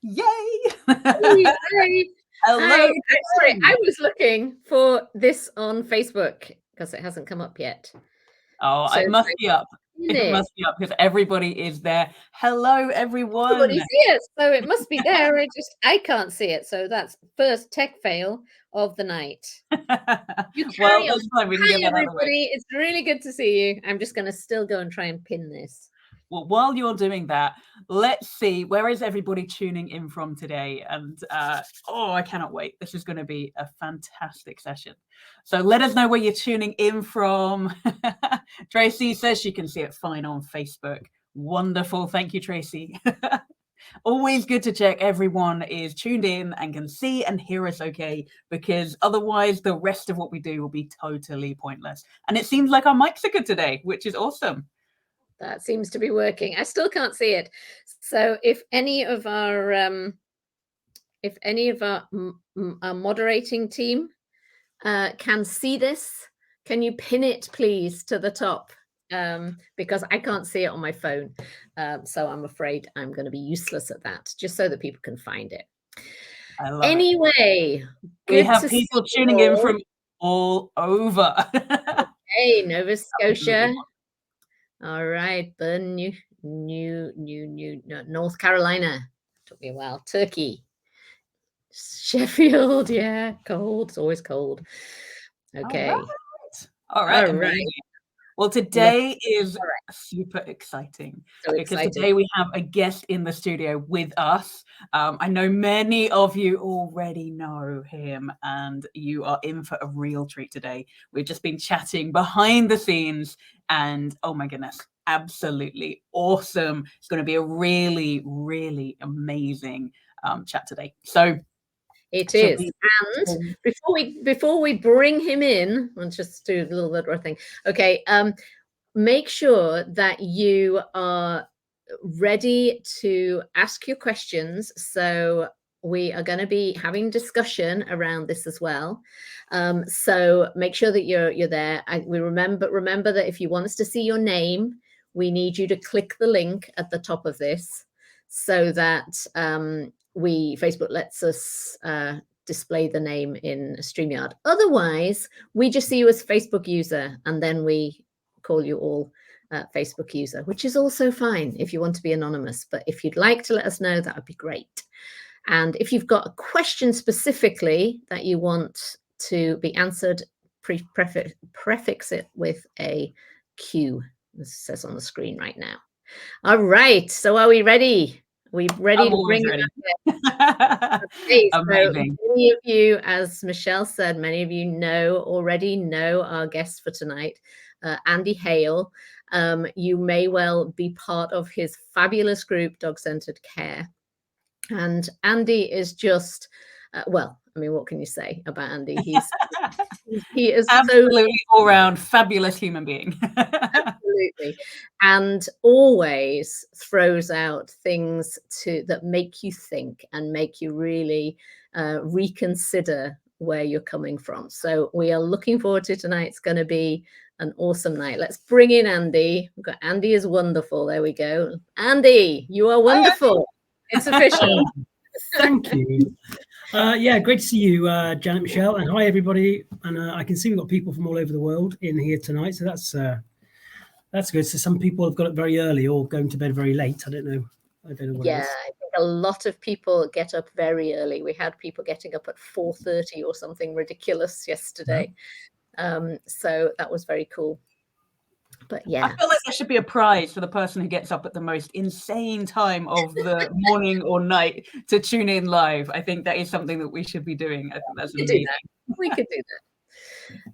Yay! Hi. Hello. Sorry, I was looking for this on Facebook because it hasn't come up yet. Oh, So it must be up. in It it. must be up because everybody is there. Hello, Everybody everyone. see it, so it must be there. I can't see it. So that's first tech fail of the night. You Well, carry on. that's fine. We can get Hi, that out of the way. everybody. It's really good to see you. I'm just going to still go and try and pin this. Well, while you're doing that, let's see, where is everybody tuning in from today? And I cannot wait. This is going to be a fantastic session. So let us know where you're tuning in from. Tracy says she can see it fine on Facebook. Wonderful. Thank you, Tracy. Always good to check everyone is tuned in and can see and hear us okay, because otherwise the rest of what we do will be totally pointless. And it seems like our mics are good today, which is awesome. That seems to be working. I still can't see it. So if any of our moderating team can see this, can you pin it please to the top? Because I can't see it on my phone. So I'm afraid I'm going to be useless at that, just so that people can find it. I love Anyway, we have people tuning in from all over. Hey, Nova Scotia. All right, North Carolina. Took me a while. Turkey. Sheffield, yeah, cold. It's always cold. Okay. All right. Well, today is super exciting because today we have a guest in the studio with us. I know many of you already know him, and you are in for a real treat today. We've just been chatting behind the scenes, and oh my goodness, absolutely awesome. It's going to be a really, really amazing chat today. So it is. And before we bring him in, let's just do a little bit of thing. Okay. Make sure that you are ready to ask your questions. So we are going to be having discussion around this as well. So make sure that you're there. Remember that if you want us to see your name, we need you to click the link at the top of this, so that Facebook lets us display the name in StreamYard. Otherwise, we just see you as a Facebook user, and then we call you all Facebook user, which is also fine if you want to be anonymous. But if you'd like to let us know, that would be great. And if you've got a question specifically that you want to be answered, prefix it with a Q, as it says on the screen right now. All right. So are we ready? Are we ready to bring it up? Okay, amazing. So many of you, as Michele said, many of you already know our guest for tonight, Andy Hale. You may well be part of his fabulous group, Dog-Centered Care. And Andy is just, well, I mean, what can you say about Andy? He is absolutely all-round fabulous human being. Absolutely. And always throws out things that make you think and make you really reconsider where you're coming from. So we are looking forward to tonight. It's going to be an awesome night. Let's bring in Andy. We've got Andy is wonderful. There we go. Andy, you are wonderful. It's official. Thank you. Yeah, great to see you, Janet, Michele, and hi everybody. And I can see we've got people from all over the world in here tonight, so that's good. So some people have got up very early or going to bed very late. I don't know what it is. I think a lot of people get up very early. We had people getting up at 4:30 or something ridiculous yesterday. So that was very cool. But yeah, I feel like there should be a prize for the person who gets up at the most insane time of the morning or night to tune in live. I think that is something that we should be doing. I think that's amazing. We could do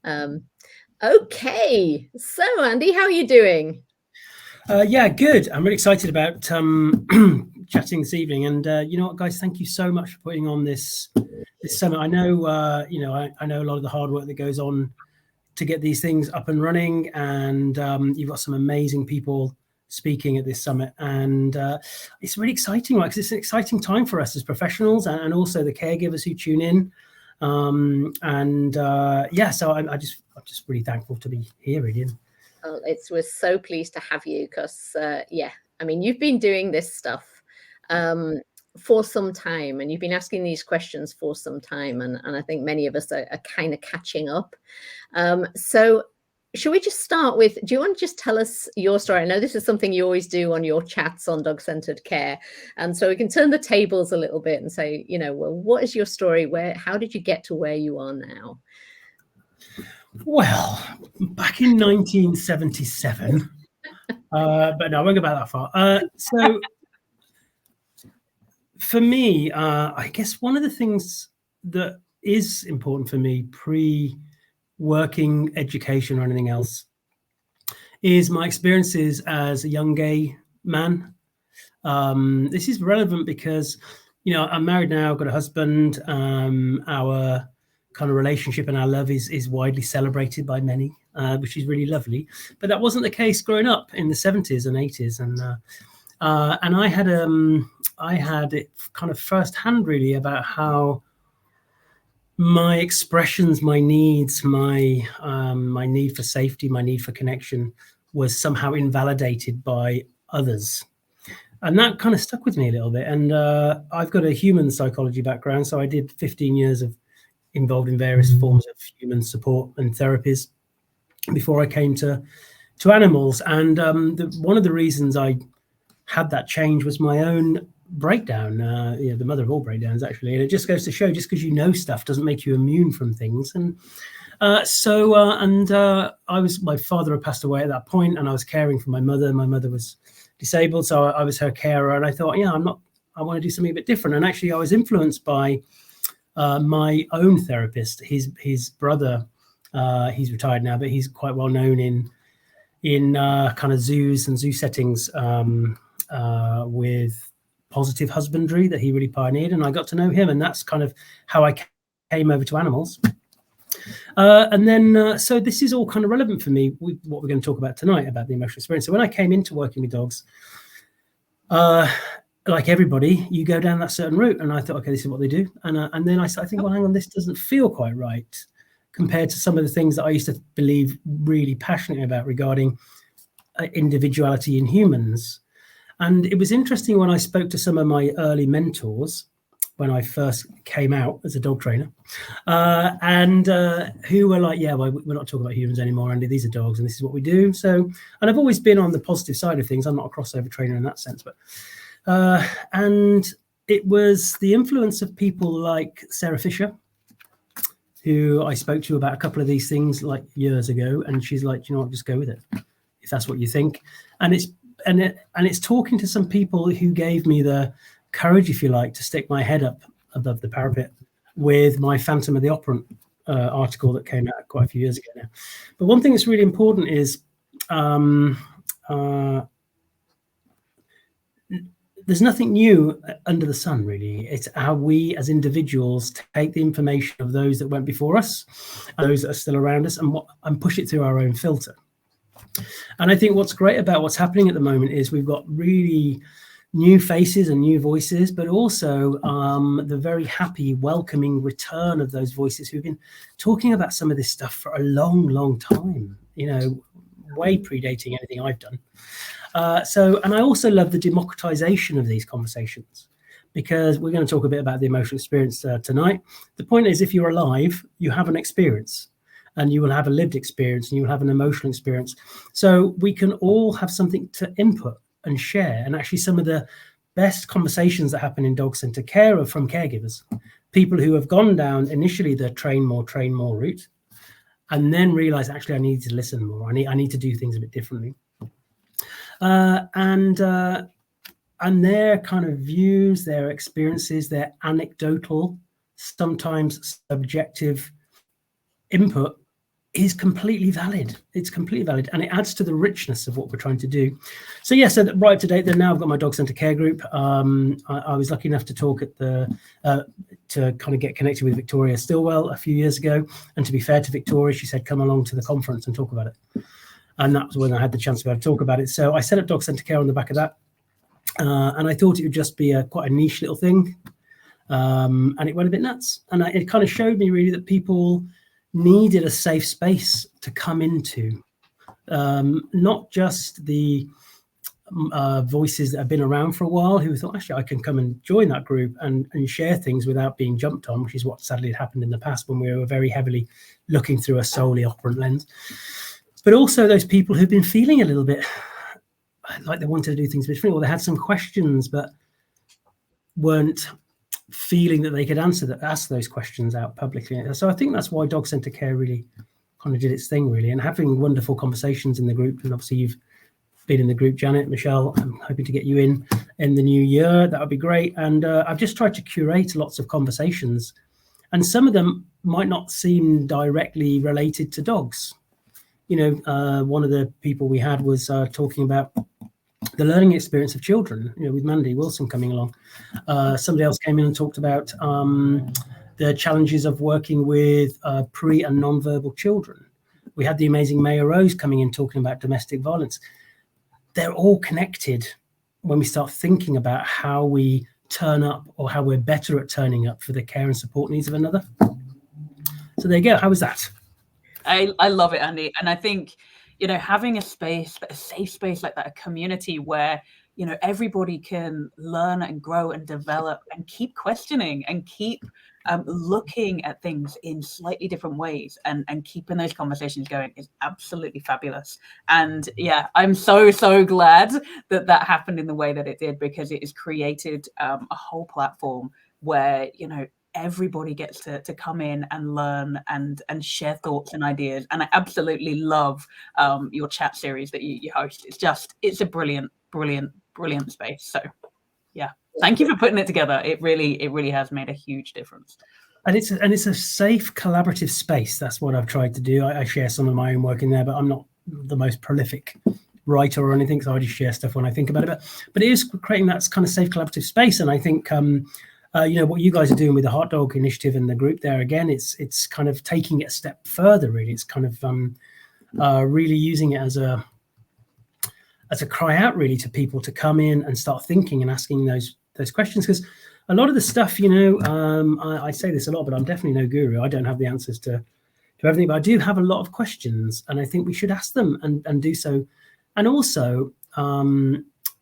that. Okay, so Andy, how are you doing? Yeah, good. I'm really excited about chatting this evening. And you know what, guys, thank you so much for putting on this summit. I know, I know a lot of the hard work that goes on to get these things up and running, and you've got some amazing people speaking at this summit, and it's really exciting, right? Because it's an exciting time for us as professionals and also the caregivers who tune in. So I'm just really thankful to be here, really. Well, we're so pleased to have you because, I mean, you've been doing this stuff for some time, and you've been asking these questions for some time, and I think many of us are kind of catching up. So should we just start with, do you want to just tell us your story? I know this is something you always do on your chats on dog-centered care, and so we can turn the tables a little bit and say, you know, well, what is your story? How did you get to where you are now? Well, back in 1977, but no, I won't go back that far. So for me, I guess one of the things that is important for me pre-working education or anything else is my experiences as a young gay man. This is relevant because, you know, I'm married now, I've got a husband. Our kind of relationship and our love is widely celebrated by many, which is really lovely. But that wasn't the case growing up in the 70s and 80s. And I had it kind of firsthand really about how my expressions, my needs, my need for safety, my need for connection was somehow invalidated by others. And that kind of stuck with me a little bit. And I've got a human psychology background, so I did 15 years involved in various forms of human support and therapies before I came to animals. And one of the reasons I had that change was my own breakdown, the mother of all breakdowns, actually. And it just goes to show, just because you know stuff doesn't make you immune from things. And my father had passed away at that point, and I was caring for my mother. My mother was disabled, so I was her carer. And I thought, I want to do something a bit different. And actually I was influenced by my own therapist, his brother. He's retired now, but he's quite well known in kind of zoos and zoo settings with positive husbandry that he really pioneered, and I got to know him, and that's kind of how I came over to animals. And then so this is all kind of relevant for me with what we're going to talk about tonight, about the emotional experience. So when I came into working with dogs, like everybody, you go down that certain route, and I thought, okay, this is what they do, and then I started thinking, well, hang on, this doesn't feel quite right compared to some of the things that I used to believe really passionately about regarding individuality in humans. And it was interesting when I spoke to some of my early mentors when I first came out as a dog trainer, and who were like, yeah, well, we're not talking about humans anymore, Andy, these are dogs and this is what we do. So, and I've always been on the positive side of things. I'm not a crossover trainer in that sense, but and it was the influence of people like Sarah Fisher, who I spoke to about a couple of these things like years ago, and she's like, you know what, just go with it if that's what you think. And it's talking to some people who gave me the courage, if you like, to stick my head up above the parapet with my Phantom of the Opera article that came out quite a few years ago now. But one thing that's really important is there's nothing new under the sun, really. It's how we as individuals take the information of those that went before us, and those that are still around us, and push it through our own filter. And I think what's great about what's happening at the moment is we've got really new faces and new voices, but also the very happy, welcoming return of those voices who've been talking about some of this stuff for a long, long time, you know, way predating anything I've done. And I also love the democratization of these conversations, because we're going to talk a bit about the emotional experience tonight. The point is, if you're alive, you have an experience, and you will have a lived experience, and you will have an emotional experience. So we can all have something to input and share. And actually some of the best conversations that happen in dog centre care are from caregivers, people who have gone down initially the train more route, and then realize, actually, I need to listen more. I need to do things a bit differently. And their kind of views, their experiences, their anecdotal, sometimes subjective input is completely valid. It's completely valid, and it adds to the richness of what we're trying to do. So yeah, so right up to date, then now I've got my dog centre care group. I was lucky enough to talk at to kind of get connected with Victoria Stilwell a few years ago. And to be fair to Victoria, she said, come along to the conference and talk about it. And that was when I had the chance to be able to talk about it. So I set up dog centre care on the back of that. And I thought it would just be quite a niche little thing. And it went a bit nuts. And it kind of showed me really that people needed a safe space to come into, not just the voices that have been around for a while who thought, actually, I can come and join that group and share things without being jumped on, which is what sadly had happened in the past when we were very heavily looking through a solely operant lens. But also those people who've been feeling a little bit like they wanted to do things differently, or they had some questions but weren't feeling that they could ask those questions out publicly. So I think that's why Dog Centre Care really kind of did its thing, really, and having wonderful conversations in the group. And obviously you've been in the group, Janet, Michele. I'm hoping to get you in the new year. That would be great. And I've just tried to curate lots of conversations, and some of them might not seem directly related to dogs. You know, one of the people we had was talking about the learning experience of children, you know, with Mandy Wilson coming along. Somebody else came in and talked about the challenges of working with pre and non-verbal children. We had the amazing Maya Rose coming in talking about domestic violence. They're all connected when we start thinking about how we turn up, or how we're better at turning up for the care and support needs of another. So there you go. How was that? I love it, Andy. And I think, you know, having a space, a safe space like that, a community where, you know, everybody can learn and grow and develop and keep questioning and keep looking at things in slightly different ways and keeping those conversations going is absolutely fabulous. And yeah, I'm so glad that happened in the way that it did, because it has created a whole platform where, you know, everybody gets to come in and learn and share thoughts and ideas. And I absolutely love your chat series that you host. It's a brilliant space. So yeah, thank you for putting it together. It really has made a huge difference. And it's a safe collaborative space. That's what I've tried to do. I share some of my own work in there, but I'm not the most prolific writer or anything, so I just share stuff when I think about it. But it is creating that kind of safe collaborative space. And I think you know, what you guys are doing with the Hot Dog Initiative and the group there, again, it's kind of taking it a step further, really. It's kind of really using it as a cry out, really, to people to come in and start thinking and asking those questions. Because a lot of the stuff, you know, I say this a lot, but I'm definitely no guru. I don't have the answers to everything, but I do have a lot of questions, and I think we should ask them and do so. And also,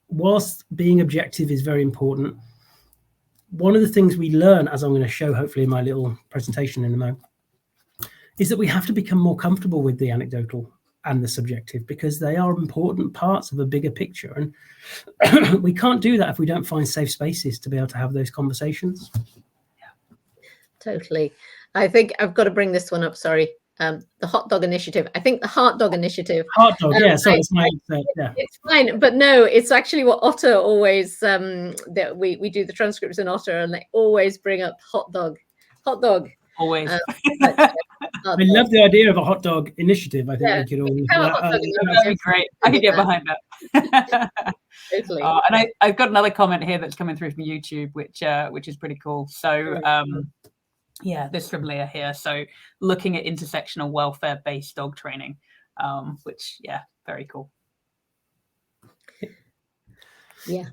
whilst being objective is very important, one of the things we learn, as I'm going to show hopefully in my little presentation in a moment, is that we have to become more comfortable with the anecdotal and the subjective, because they are important parts of a bigger picture. And we can't do that if we don't find safe spaces to be able to have those conversations. Yeah, totally. I think I've got to bring this one up. Sorry. The Hot Dog Initiative. I think the Hot Dog Initiative. Hot Dog, yeah. Sorry, it's my yeah. It's fine, but no, it's actually what Otter always. That we do the transcripts in Otter, and they always bring up Hot Dog. Always. I love the idea of a Hot Dog Initiative. I think we could all. That'd be great. I could get behind that. Totally. And I've got another comment here that's coming through from YouTube, which is pretty cool. So. Yeah, this from Leah here. So looking at intersectional welfare-based dog training, which, yeah, very cool. Yeah.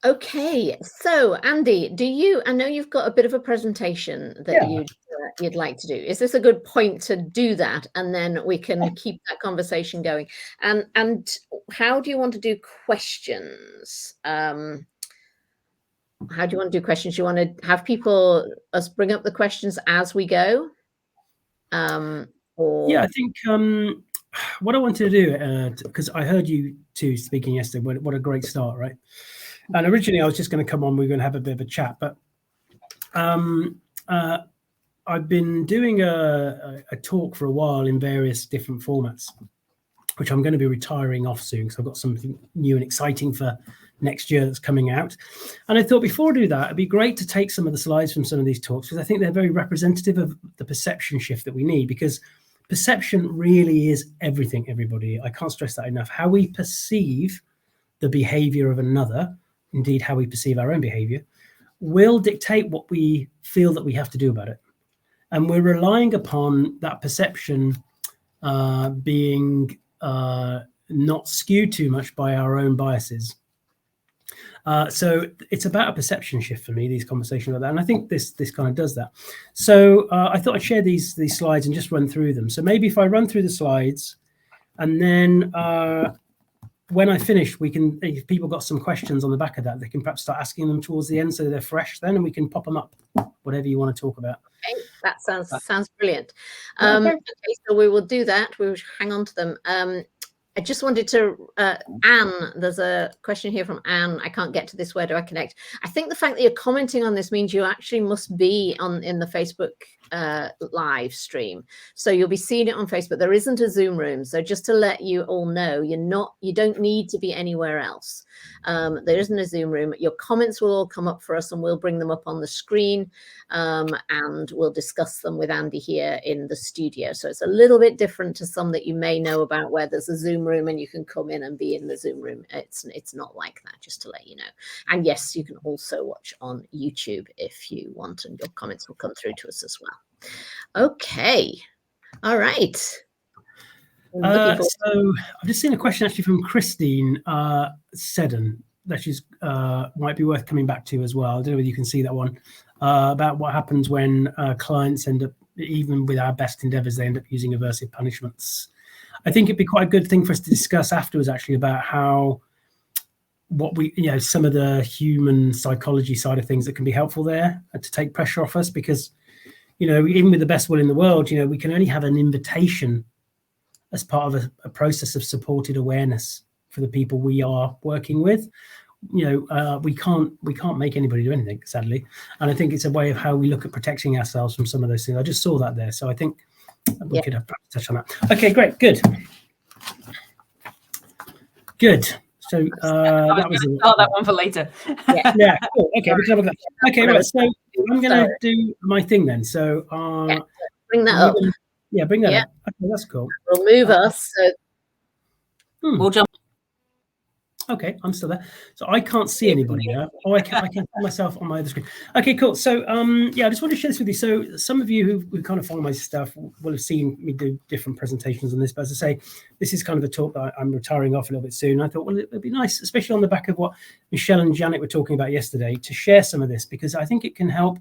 Okay. So, Andy, I know you've got a bit of a presentation that you'd like to do. Is this a good point to do that? And then we can keep that conversation going. And how do you want to do questions? How do you want to do questions? You want to have us bring up the questions as we go? Yeah, I think what I wanted to do, because I heard you two speaking yesterday, what a great start, right? And originally I was just going to come on, we were going to have a bit of a chat, but I've been doing a talk for a while in various different formats, which I'm going to be retiring off soon, because I've got something new and exciting for next year that's coming out. And I thought before I do that, it'd be great to take some of the slides from some of these talks, because I think they're very representative of the perception shift that we need, because perception really is everything, everybody. I can't stress that enough. How we perceive the behavior of another, indeed how we perceive our own behavior, will dictate what we feel that we have to do about it. And we're relying upon that perception being not skewed too much by our own biases. So it's about a perception shift for me, these conversations like that. And I think this kind of does that. So I thought I'd share these slides and just run through them. So maybe if I run through the slides and then when I finish, we can, if people got some questions on the back of that, they can perhaps start asking them towards the end so they're fresh then, and we can pop them up, whatever you want to talk about. Okay, that sounds brilliant. Okay, so we will do that. We will hang on to them. I just wanted to, Anne, there's a question here from Anne. I can't get to this. Where do I connect? I think the fact that you're commenting on this means you actually must be in the Facebook live stream. So you'll be seeing it on Facebook. There isn't a Zoom room. So just to let you all know, you don't need to be anywhere else. There isn't a Zoom room. Your comments will all come up for us and we'll bring them up on the screen, and we'll discuss them with Andy here in the studio. So it's a little bit different to some that you may know about where there's a Zoom room and you can come in and be in the Zoom room. It's not like that, just to let you know. And yes, you can also watch on YouTube if you want, and your comments will come through to us as well. Okay. All right. So I've just seen a question actually from Christine Seddon that she's might be worth coming back to as well. I don't know whether you can see that one, about what happens when clients end up, even with our best endeavors, they end up using aversive punishments. I think it'd be quite a good thing for us to discuss afterwards, actually, about how some of the human psychology side of things that can be helpful there to take pressure off us, because, even with the best will in the world, we can only have an invitation as part of a process of supported awareness for the people we are working with. We can't make anybody do anything, sadly. And I think it's a way of how we look at protecting ourselves from some of those things. I just saw that there. So I think we could have touch on that. Okay, great. Good. So that was that one for later. Yeah, cool. Okay, we can have a look at that. Okay, right. So I'm going to do my thing then. So bring that up. Bring that up. Okay, that's cool. We'll move us. So we'll jump. Okay, I'm still there. So I can't see anybody now. Oh, I can see myself on my other screen. Okay, cool. So I just want to share this with you. So some of you who kind of follow my stuff will have seen me do different presentations on this. But as I say, this is kind of a talk that I'm retiring off a little bit soon. I thought, well, it'd be nice, especially on the back of what Michele and Janet were talking about yesterday, to share some of this, because I think it can help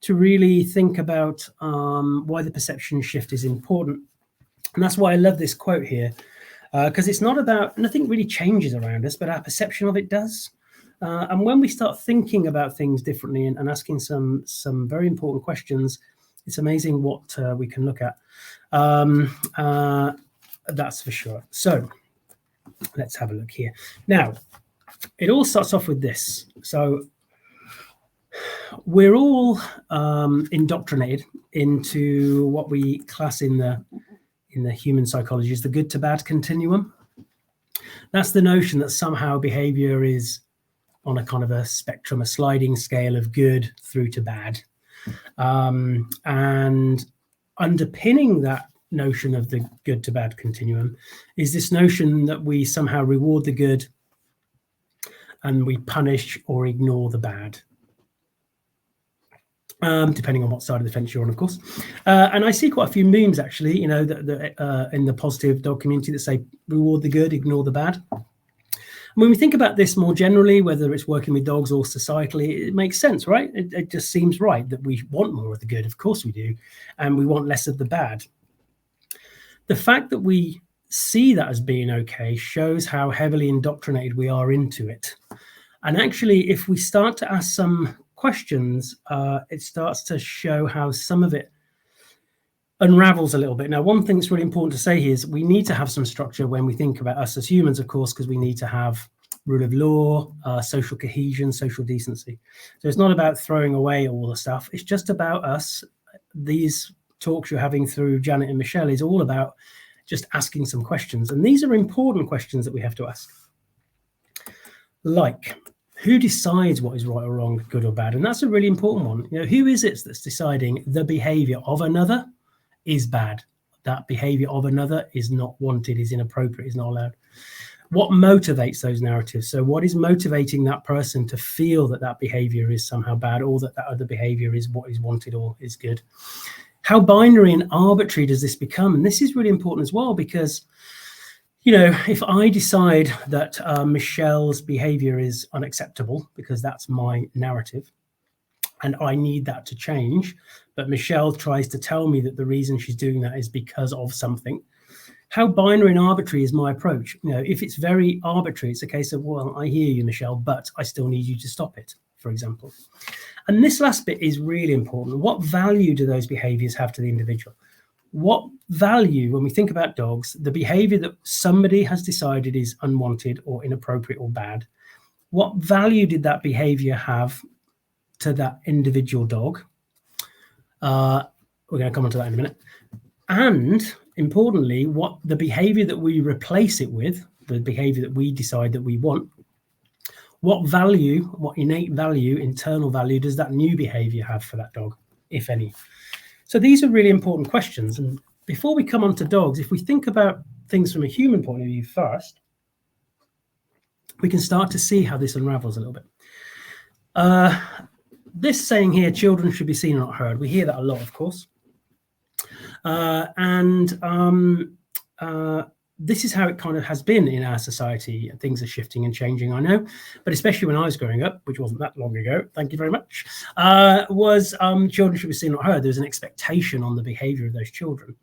to really think about why the perception shift is important. And that's why I love this quote here. Because it's not about, nothing really changes around us, but our perception of it does. And when we start thinking about things differently and asking some very important questions, it's amazing what we can look at. That's for sure. So let's have a look here. Now, it all starts off with this. So we're all indoctrinated into what we class in the human psychology is the good to bad continuum. That's the notion that somehow behavior is on a kind of a spectrum, a sliding scale of good through to bad. And underpinning that notion of the good to bad continuum is this notion that we somehow reward the good and we punish or ignore the bad. Depending on what side of the fence you're on, of course. And I see quite a few memes, actually, in the positive dog community that say reward the good, ignore the bad. When we think about this more generally, whether it's working with dogs or societally, it makes sense, right? It just seems right that we want more of the good. Of course we do. And we want less of the bad. The fact that we see that as being okay shows how heavily indoctrinated we are into it. And actually, if we start to ask some questions, it starts to show how some of it unravels a little bit. Now, one thing that's really important to say here is we need to have some structure when we think about us as humans, of course, because we need to have rule of law, social cohesion, social decency. So it's not about throwing away all the stuff. It's just about us. These talks you're having through Janet and Michele is all about just asking some questions. And these are important questions that we have to ask. Like, who decides what is right or wrong, good or bad? And that's a really important one. Who is it that's deciding the behavior of another is bad? That behavior of another is not wanted, is inappropriate, is not allowed. What motivates those narratives? So what is motivating that person to feel that that behavior is somehow bad, or that that other behavior is what is wanted or is good? How binary and arbitrary does this become? And this is really important as well, because if I decide that Michele's behavior is unacceptable because that's my narrative and I need that to change, but Michele tries to tell me that the reason she's doing that is because of something, how binary and arbitrary is my approach? If it's very arbitrary, it's a case of, well, I hear you, Michele, but I still need you to stop it, for example. And this last bit is really important. What value do those behaviors have to the individual? What value, when we think about dogs, the behavior that somebody has decided is unwanted or inappropriate or bad, what value did that behavior have to that individual dog? We're going to come on to that in a minute. And importantly, what the behavior that we replace it with, the behavior that we decide that we want, what value, what innate value, internal value does that new behavior have for that dog, if any? So these are really important questions. And before we come on to dogs, if we think about things from a human point of view first, we can start to see how this unravels a little bit. This saying here, children should be seen and not heard. We hear that a lot, of course. This is how it kind of has been in our society. Things are shifting and changing, I know, but especially when I was growing up, which wasn't that long ago, thank you very much, children should be seen and not heard. There's an expectation on the behavior of those children.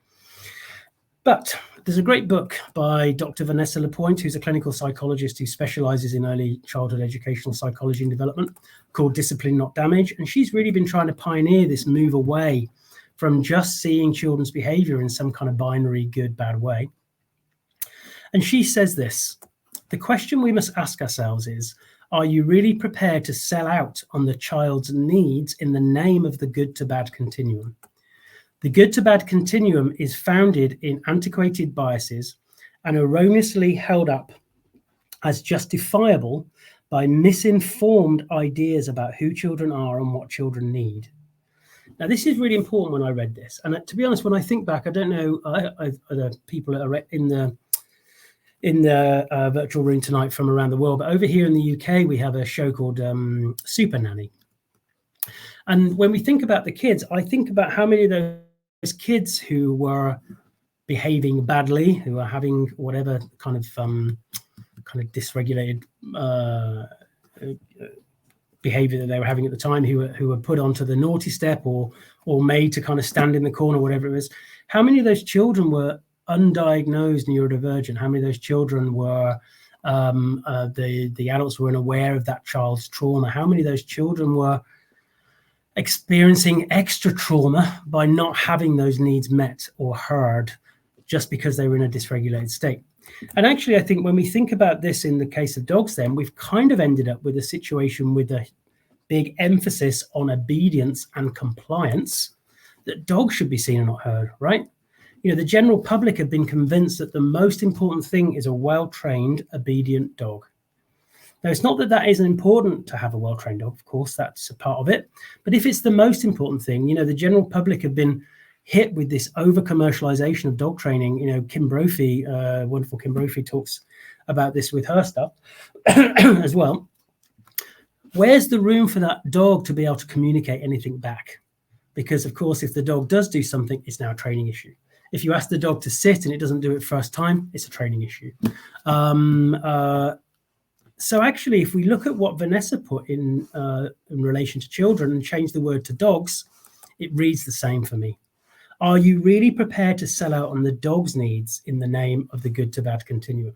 But there's a great book by Dr. Vanessa Lapointe, who's a clinical psychologist who specializes in early childhood educational psychology and development, called Discipline, Not Damage. And she's really been trying to pioneer this move away from just seeing children's behavior in some kind of binary good, bad way. And she says this: the question we must ask ourselves is, are you really prepared to sell out on the child's needs in the name of the good to bad continuum? The good to bad continuum is founded in antiquated biases and erroneously held up as justifiable by misinformed ideas about who children are and what children need. Now, this is really important when I read this. And to be honest, when I think back, I don't know other people that are in the virtual room tonight from around the world, but over here in the UK, we have a show called Super Nanny. And when we think about the kids, I think about how many of those kids who were behaving badly, who are having whatever kind of dysregulated behavior that they were having at the time, who were put onto the naughty step or made to kind of stand in the corner, whatever it was. How many of those children were undiagnosed neurodivergent? How many of those children were the adults were unaware of that child's trauma? How many of those children were experiencing extra trauma by not having those needs met or heard just because they were in a dysregulated state? And actually, I think when we think about this in the case of dogs, then we've kind of ended up with a situation with a big emphasis on obedience and compliance, that dogs should be seen and not heard, right? The general public have been convinced that the most important thing is a well-trained, obedient dog. Now, it's not that that isn't important to have a well-trained dog, of course, that's a part of it. But if it's the most important thing, the general public have been hit with this over-commercialization of dog training. Kim Brophy, wonderful Kim Brophy, talks about this with her stuff as well. Where's the room for that dog to be able to communicate anything back? Because, of course, if the dog does do something, it's now a training issue. If you ask the dog to sit and it doesn't do it first time, it's a training issue. So actually, if we look at what Vanessa put in relation to children and change the word to dogs, it reads the same for me. Are you really prepared to sell out on the dog's needs in the name of the good to bad continuum?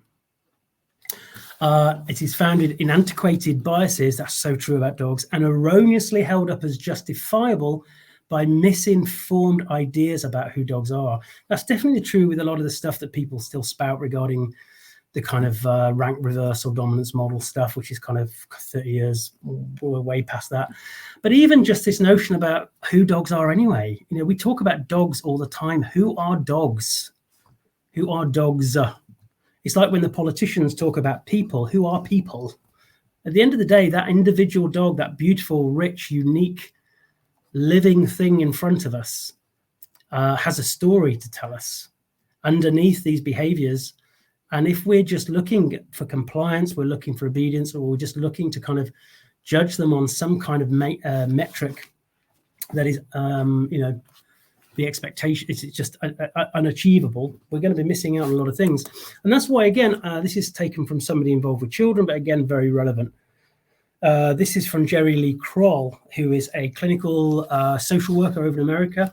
It is founded in antiquated biases, that's so true about dogs, and erroneously held up as justifiable by misinformed ideas about who dogs are. That's definitely true with a lot of the stuff that people still spout regarding the kind of rank reversal dominance model stuff, which is kind of 30 years, we're way past that. But even just this notion about who dogs are anyway. We talk about dogs all the time. Who are dogs? Who are dogs? It's like when the politicians talk about people. Who are people? At the end of the day, that individual dog, that beautiful, rich, unique, living thing in front of us has a story to tell us underneath these behaviors. And if we're just looking for compliance, we're looking for obedience, or we're just looking to kind of judge them on some kind of metric that is, the expectation, it's just unachievable, we're going to be missing out on a lot of things. And that's why, again, this is taken from somebody involved with children, but again, very relevant. This is from Jerry Lee Kroll, who is a clinical social worker over in America,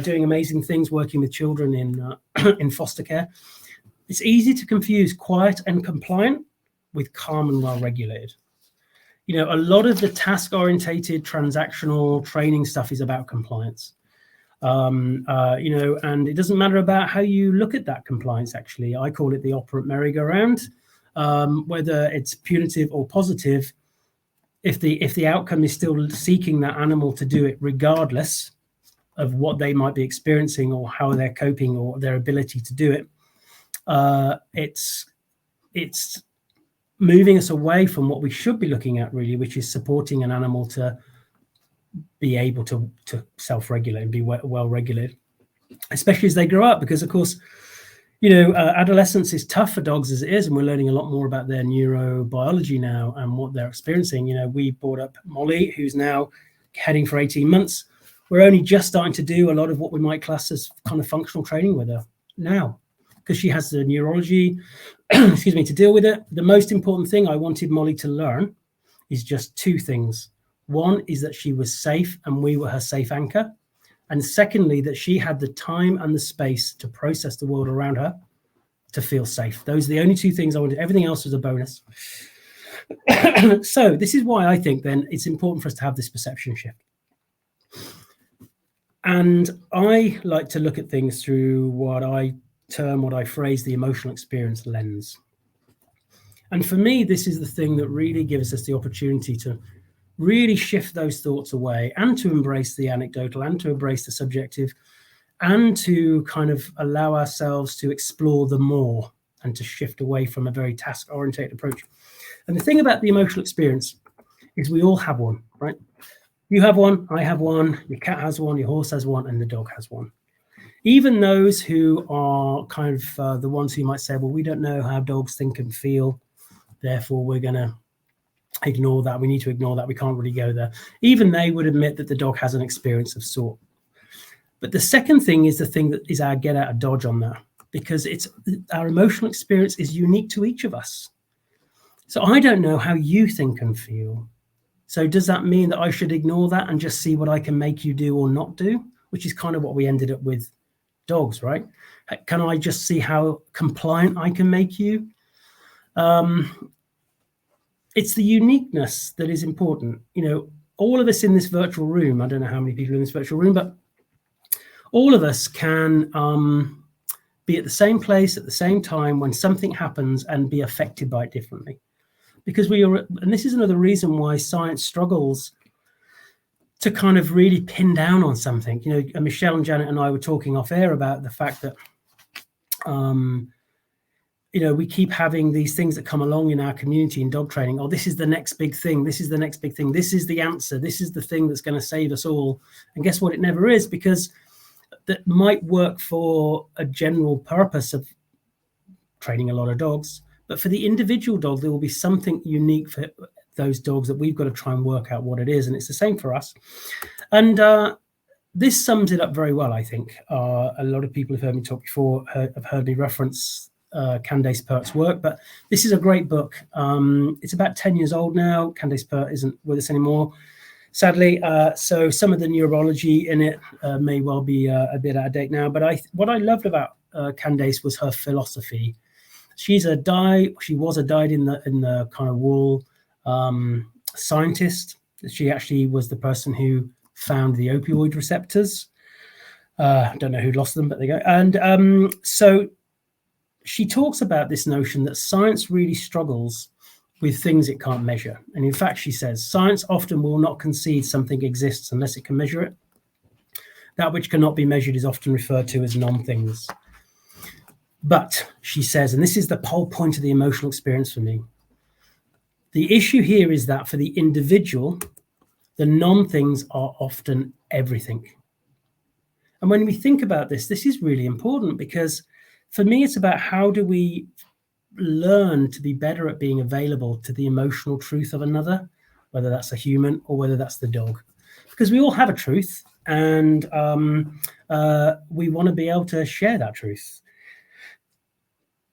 doing amazing things, working with children in foster care. It's easy to confuse quiet and compliant with calm and well-regulated. You know, a lot of the task-orientated transactional training stuff is about compliance. You know, and it doesn't matter about how you look at that compliance, actually. I call it the operant merry-go-round. Whether it's punitive or positive, if the outcome is still seeking that animal to do it regardless of what they might be experiencing or how they're coping or their ability to do it, it's moving us away from what we should be looking at, really, which is supporting an animal to be able to self-regulate and be well regulated, especially as they grow up. Because, of course, you know, adolescence is tough for dogs as it is, and we're learning a lot more about their neurobiology now and what they're experiencing. You know, we brought up Molly, who's now heading for 18 months. We're only just starting to do a lot of what we might class as kind of functional training with her now, because she has the neurology, excuse me, to deal with it. The most important thing I wanted Molly to learn is just two things. One is that she was safe and we were her safe anchor. And secondly, that she had the time and the space to process the world around her to feel safe. Those are the only two things I wanted. Everything else was a bonus. So this is why I think then it's important for us to have this perception shift. And I like to look at things through what I phrase the emotional experience lens. And for me, this is the thing that really gives us the opportunity to really shift those thoughts away and to embrace the anecdotal and to embrace the subjective and to kind of allow ourselves to explore the more and to shift away from a very task-oriented approach. And the thing about the emotional experience is we all have one, right? You have one, I have one, your cat has one, your horse has one, and the dog has one. Even those who are kind of the ones who might say, well, we don't know how dogs think and feel, therefore we're going to ignore that. We need to ignore that. We can't really go there. Even they would admit that the dog has an experience of sort. But the second thing is the thing that is our get out of dodge on that, because it's our emotional experience is unique to each of us. So I don't know how you think and feel. So does that mean that I should ignore that and just see what I can make you do or not do, which is kind of what we ended up with dogs, right? Can I just see how compliant I can make you? It's the uniqueness that is important. You know, all of us in this virtual room, I don't know how many people are in this virtual room, but all of us can be at the same place at the same time when something happens and be affected by it differently. Because we are, and this is another reason why science struggles to kind of really pin down on something. You know, Michele and Janet and I were talking off air about the fact that, you know, we keep having these things that come along in our community in dog training. Oh, this is the next big thing. This is the next big thing. This is the answer. This is the thing that's going to save us all. And guess what? It never is, because that might work for a general purpose of training a lot of dogs. But for the individual dog, there will be something unique for those dogs that we've got to try and work out what it is. And it's the same for us. And this sums it up very well, I think. A lot of people have heard me talk before, have heard me reference Candace Pert's work, but this is a great book. It's about 10 years old now. Candace Pert isn't with us anymore, sadly. So some of the neurology in it may well be a bit out of date now. But what I loved about Candace was her philosophy. She was a dyed in the kind of wool scientist. She actually was the person who found the opioid receptors. I don't know who lost them, but there you go. And so she talks about this notion that science really struggles with things it can't measure. And in fact, she says, science often will not concede something exists unless it can measure it. That which cannot be measured is often referred to as non-things. But she says, and this is the whole point of the emotional experience for me, the issue here is that for the individual, the non-things are often everything. And when we think about this, this is really important, because for me, it's about how do we learn to be better at being available to the emotional truth of another, whether that's a human or whether that's the dog. Because we all have a truth, and we want to be able to share that truth.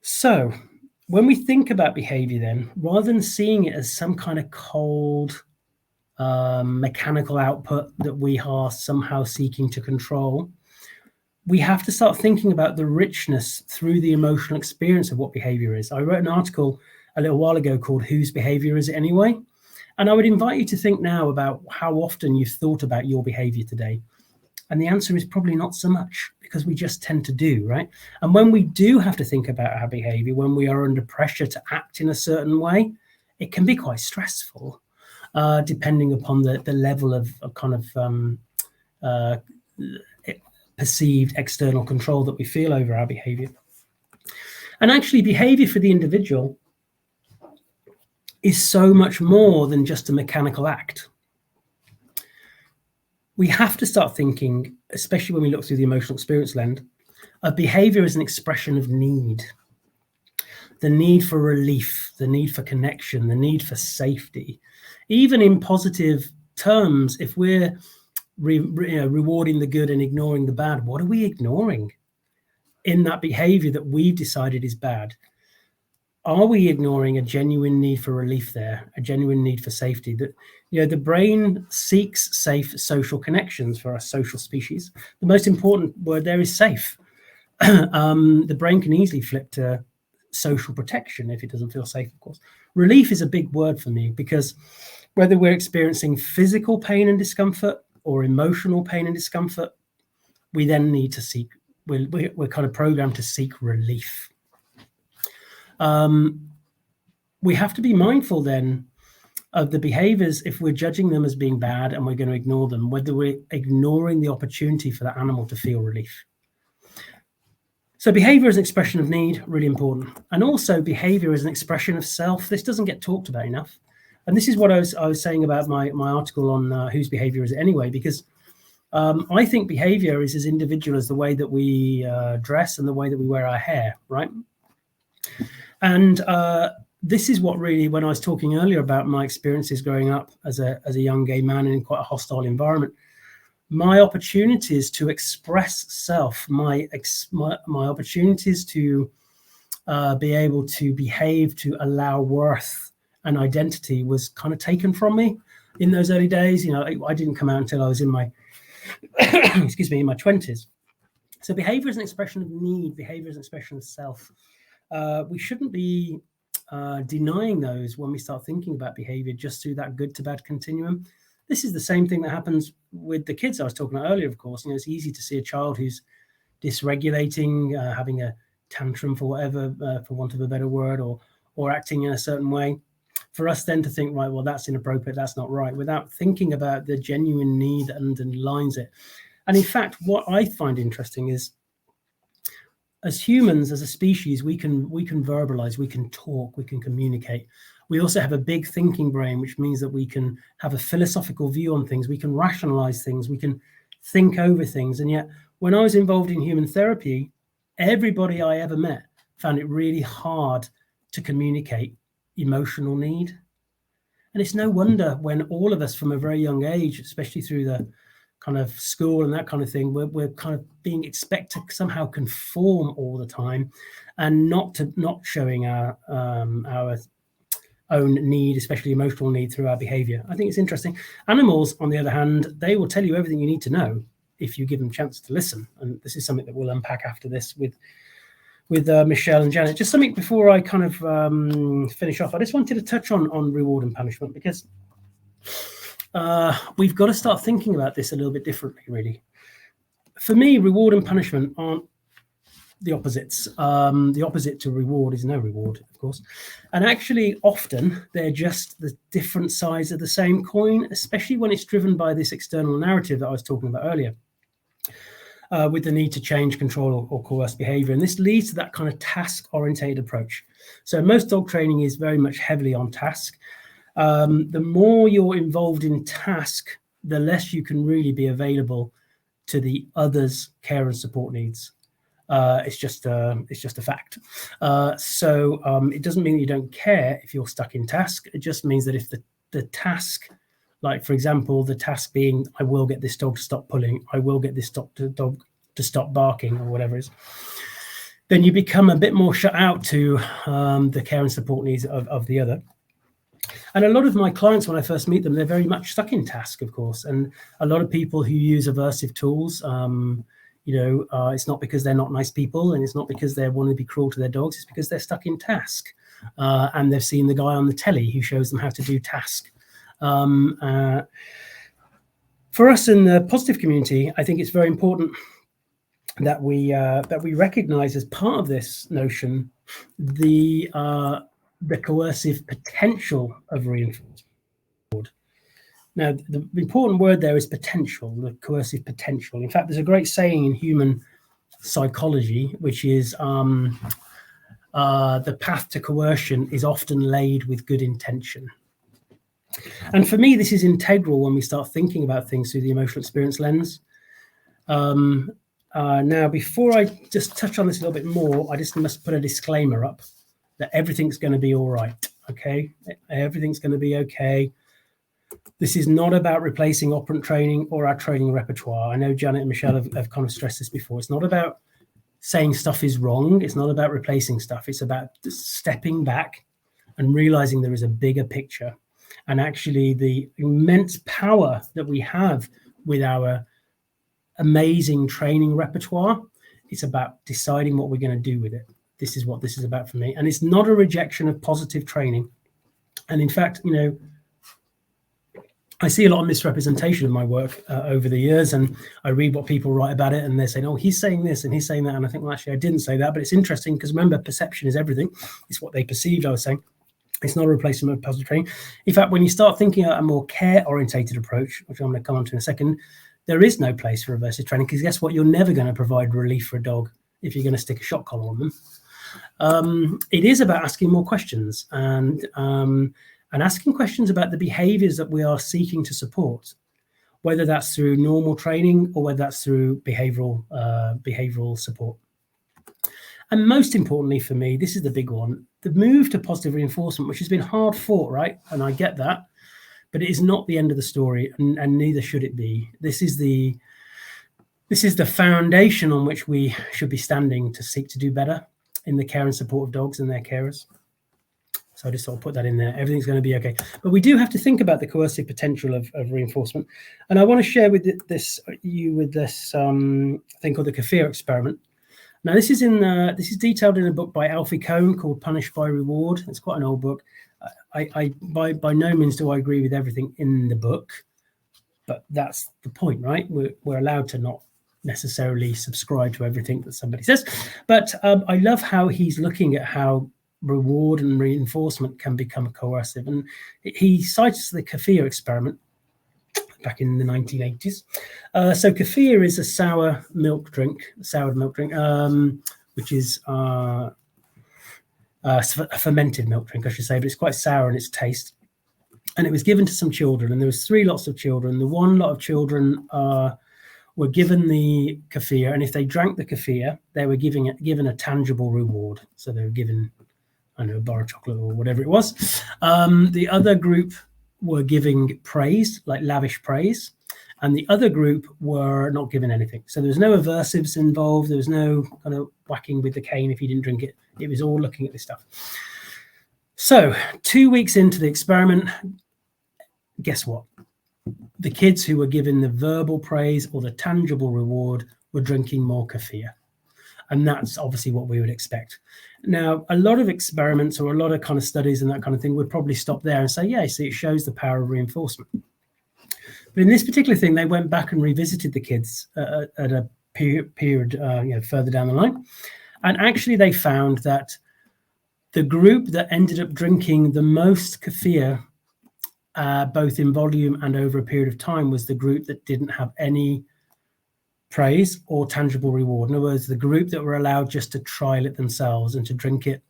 So when we think about behavior then, rather than seeing it as some kind of cold mechanical output that we are somehow seeking to control, we have to start thinking about the richness through the emotional experience of what behavior is. I wrote an article a little while ago called Whose Behavior Is It Anyway? And I would invite you to think now about how often you've thought about your behavior today. And the answer is probably not so much, because we just tend to do, right? And when we do have to think about our behavior, when we are under pressure to act in a certain way, it can be quite stressful, depending upon the level of kind of perceived external control that we feel over our behavior. And actually, behavior for the individual is so much more than just a mechanical act. We have to start thinking, especially when we look through the emotional experience lens, of behavior as an expression of need. The need for relief, the need for connection, the need for safety. Even in positive terms, if we're rewarding the good and ignoring the bad, what are we ignoring in that behavior that we've decided is bad? Are we ignoring a genuine need for relief there, a genuine need for safety? That, the brain seeks safe social connections for us social species. The most important word there is safe. The brain can easily flip to social protection if it doesn't feel safe, of course. Relief is a big word for me, because whether we're experiencing physical pain and discomfort or emotional pain and discomfort, we then need to seek, we're kind of programmed to seek relief. We have to be mindful then of the behaviors, if we're judging them as being bad and we're going to ignore them, whether we're ignoring the opportunity for that animal to feel relief. So behavior is an expression of need, really important. And also behavior is an expression of self. This doesn't get talked about enough. And this is what I was saying about my article on Whose Behavior Is It Anyway? Because I think behavior is as individual as the way that we dress and the way that we wear our hair, right? And this is what really, when I was talking earlier about my experiences growing up as a young gay man in quite a hostile environment, my opportunities to express self, my opportunities to be able to behave, to allow worth and identity was kind of taken from me in those early days. I didn't come out until I was in my, in my 20s. So behavior is an expression of need. Behavior is an expression of self. We shouldn't be denying those when we start thinking about behavior just through that good to bad continuum. This is the same thing that happens with the kids I was talking about earlier, of course. It's easy to see a child who's dysregulating, having a tantrum for whatever, for want of a better word, or acting in a certain way. For us then to think, right, well, that's inappropriate, that's not right, without thinking about the genuine need that underlines it. And in fact, what I find interesting is, as humans, as a species, we can verbalize, we can talk, we can communicate. We also have a big thinking brain, which means that we can have a philosophical view on things. We can rationalize things. We can think over things. And yet, when I was involved in human therapy, everybody I ever met found it really hard to communicate emotional need. And it's no wonder when all of us from a very young age, especially through the kind of school and that kind of thing, we're kind of being expected to somehow conform all the time and not showing our own need, especially emotional need, through our behavior. I think it's interesting. Animals, on the other hand, they will tell you everything you need to know if you give them a chance to listen. And this is something that we'll unpack after this with Michele and Janet. Just something before I kind of finish off. I just wanted to touch on reward and punishment, because we've got to start thinking about this a little bit differently, really. For me, reward and punishment aren't the opposites. The opposite to reward is no reward, of course. And actually, often, they're just the different sides of the same coin, especially when it's driven by this external narrative that I was talking about earlier, with the need to change, control, or coerce behavior. And this leads to that kind of task-orientated approach. So most dog training is very much heavily on task. The more you're involved in task, the less you can really be available to the other's care and support needs. It's just a fact. So it doesn't mean that you don't care if you're stuck in task. It just means that if the task, like for example, the task being, I will get this dog to stop pulling, I will get this dog to stop barking, or whatever it is, then you become a bit more shut out to the care and support needs of the other. And a lot of my clients, when I first meet them, they're very much stuck in task, of course. And a lot of people who use aversive tools, It's not because they're not nice people, and it's not because they want to be cruel to their dogs. It's because they're stuck in task, and they've seen the guy on the telly who shows them how to do task. For us in the positive community, I think it's very important that we recognize as part of this notion the coercive potential of reinforcement. Now, the important word there is potential, the coercive potential. In fact, there's a great saying in human psychology, which is the path to coercion is often laid with good intention. And for me, this is integral when we start thinking about things through the emotional experience lens. Now, before I just touch on this a little bit more, I just must put a disclaimer up that everything's going to be all right, okay? Everything's going to be okay. This is not about replacing operant training or our training repertoire. I know Janet and Michele have kind of stressed this before. It's not about saying stuff is wrong. It's not about replacing stuff. It's about stepping back and realizing there is a bigger picture. And actually the immense power that we have with our amazing training repertoire, it's about deciding what we're going to do with it. This is what this is about for me. And it's not a rejection of positive training. And in fact, I see a lot of misrepresentation of my work over the years, and I read what people write about it, and they're saying, oh, he's saying this and he's saying that. And I think, well, actually, I didn't say that. But it's interesting because remember, perception is everything. It's what they perceived, I was saying. It's not a replacement of positive training. In fact, when you start thinking about a more care-orientated approach, which I'm going to come on to in a second, there is no place for reversive training, because guess what? You're never going to provide relief for a dog if you're going to stick a shock collar on them. It is about asking more questions and asking questions about the behaviors that we are seeking to support, whether that's through normal training or whether that's through behavioral support. And most importantly for me, this is the big one, the move to positive reinforcement, which has been hard fought, right? And I get that, but it is not the end of the story, and neither should it be. This is the foundation on which we should be standing to seek to do better in the care and support of dogs and their carers. So I just sort of put that in there. Everything's going to be okay. But we do have to think about the coercive potential of reinforcement. And I want to share with this thing called the Kafir experiment. Now, this is detailed in a book by Alfie Kohn called Punish by Reward. It's quite an old book. I by no means do I agree with everything in the book, but that's the point, right? We're allowed to not necessarily subscribe to everything that somebody says. But I love how he's looking at how reward and reinforcement can become coercive. And he cites the Kafir experiment back in the 1980s. So kefir is a soured milk drink, which is a fermented milk drink, I should say, but it's quite sour in its taste. And it was given to some children, and there was 3 lots of children. The one lot of children were given the kefir, and if they drank the kefir, they were given a tangible reward. So they were given, I don't know, a bar of chocolate or whatever it was. The other group were giving praise, like lavish praise, and the other group were not given anything. So there was no aversives involved. There was no kind of whacking with the cane if you didn't drink it. It was all looking at this stuff. So 2 weeks into the experiment, guess what? The kids who were given the verbal praise or the tangible reward were drinking more kefir. And that's obviously what we would expect. Now, a lot of experiments or a lot of kind of studies and that kind of thing would probably stop there and say, yeah, see, it shows the power of reinforcement. But in this particular thing, they went back and revisited the kids at a period further down the line. And actually, they found that the group that ended up drinking the most kefir, both in volume and over a period of time, was the group that didn't have any praise or tangible reward. In other words, the group that were allowed just to trial it themselves and to drink it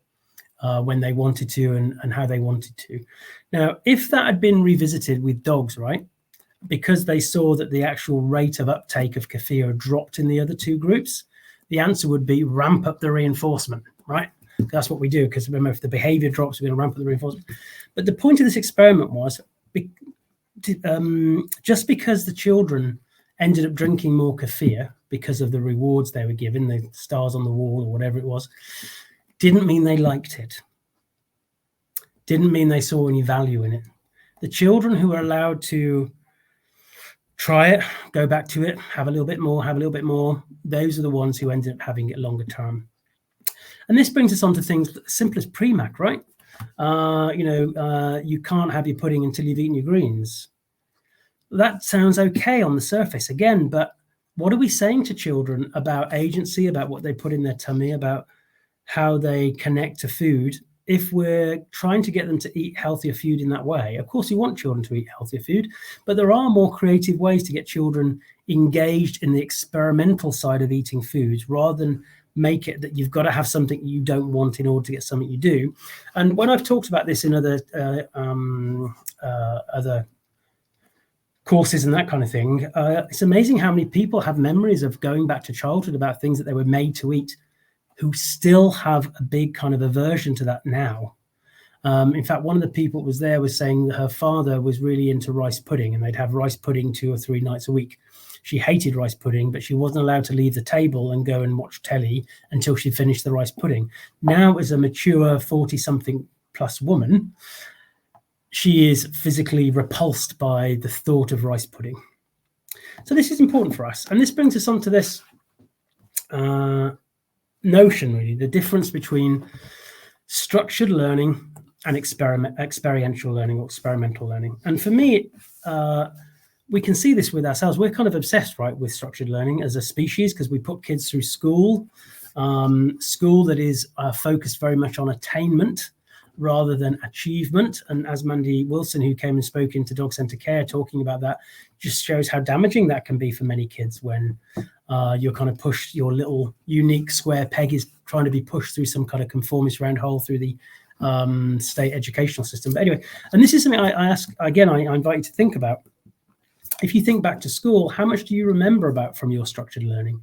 when they wanted to and how they wanted to. Now, if that had been revisited with dogs, right, because they saw that the actual rate of uptake of kefir dropped in the other 2 groups, the answer would be ramp up the reinforcement, right? That's what we do, because remember, if the behavior drops, we're going to ramp up the reinforcement. But the point of this experiment was just because the children ended up drinking more kefir because of the rewards they were given, the stars on the wall or whatever it was, didn't mean they liked it. Didn't mean they saw any value in it. The children who were allowed to try it, go back to it, have a little bit more, have a little bit more. Those are the ones who ended up having it longer term. And this brings us on to things simple as pre-MAC, right? You can't have your pudding until you've eaten your greens. That sounds okay on the surface again, but what are we saying to children about agency, about what they put in their tummy, about how they connect to food? If we're trying to get them to eat healthier food in that way, of course, you want children to eat healthier food, but there are more creative ways to get children engaged in the experimental side of eating foods rather than make it that you've got to have something you don't want in order to get something you do. And when I've talked about this in other courses and that kind of thing, it's amazing how many people have memories of going back to childhood about things that they were made to eat who still have a big kind of aversion to that now. In fact, one of the people that was there was saying that her father was really into rice pudding, and they'd have rice pudding 2 or 3 nights a week. She hated rice pudding, but she wasn't allowed to leave the table and go and watch telly until she finished the rice pudding. Now, as a mature 40-something plus woman, she is physically repulsed by the thought of rice pudding. So this is important for us. And this brings us on to this notion, really, the difference between structured learning and experiential learning or experimental learning. And for me, we can see this with ourselves. We're kind of obsessed, right, with structured learning as a species because we put kids through school that is focused very much on attainment rather than achievement. And as Mandy Wilson, who came and spoke into Dog Centre Care, talking about that, just shows how damaging that can be for many kids when you're kind of pushed, your little unique square peg is trying to be pushed through some kind of conformist round hole through the state educational system. But anyway, and this is something I ask, again, I invite you to think about. If you think back to school, how much do you remember about from your structured learning?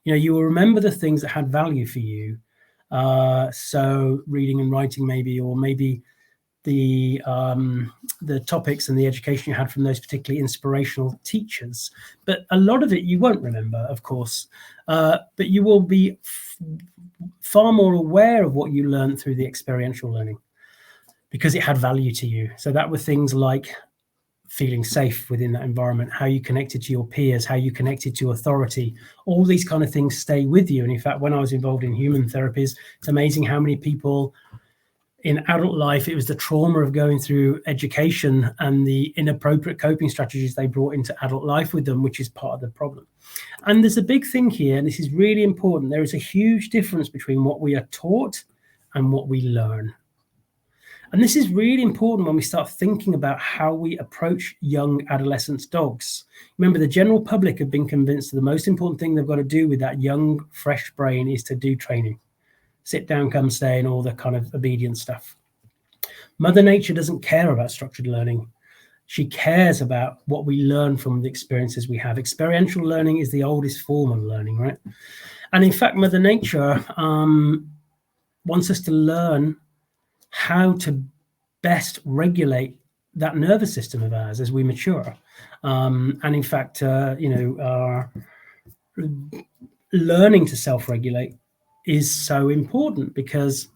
You will remember the things that had value for you. So reading and writing maybe, or maybe the topics and the education you had from those particularly inspirational teachers. But a lot of it you won't remember, of course, but you will be far more aware of what you learned through the experiential learning because it had value to you. So that were things like feeling safe within that environment, how you connected to your peers, how you connected to authority. All these kind of things stay with you. And in fact, when I was involved in human therapies, it's amazing how many people in adult life, it was the trauma of going through education and the inappropriate coping strategies they brought into adult life with them, which is part of the problem. And there's a big thing here, and this is really important. There is a huge difference between what we are taught and what we learn. And this is really important when we start thinking about how we approach young adolescent dogs. Remember, the general public have been convinced that the most important thing they've got to do with that young, fresh brain is to do training. Sit down, come stay, and all the kind of obedience stuff. Mother Nature doesn't care about structured learning. She cares about what we learn from the experiences we have. Experiential learning is the oldest form of learning, right? And in fact, Mother Nature wants us to learn how to best regulate that nervous system of ours as we mature. And in fact, our learning to self-regulate is so important because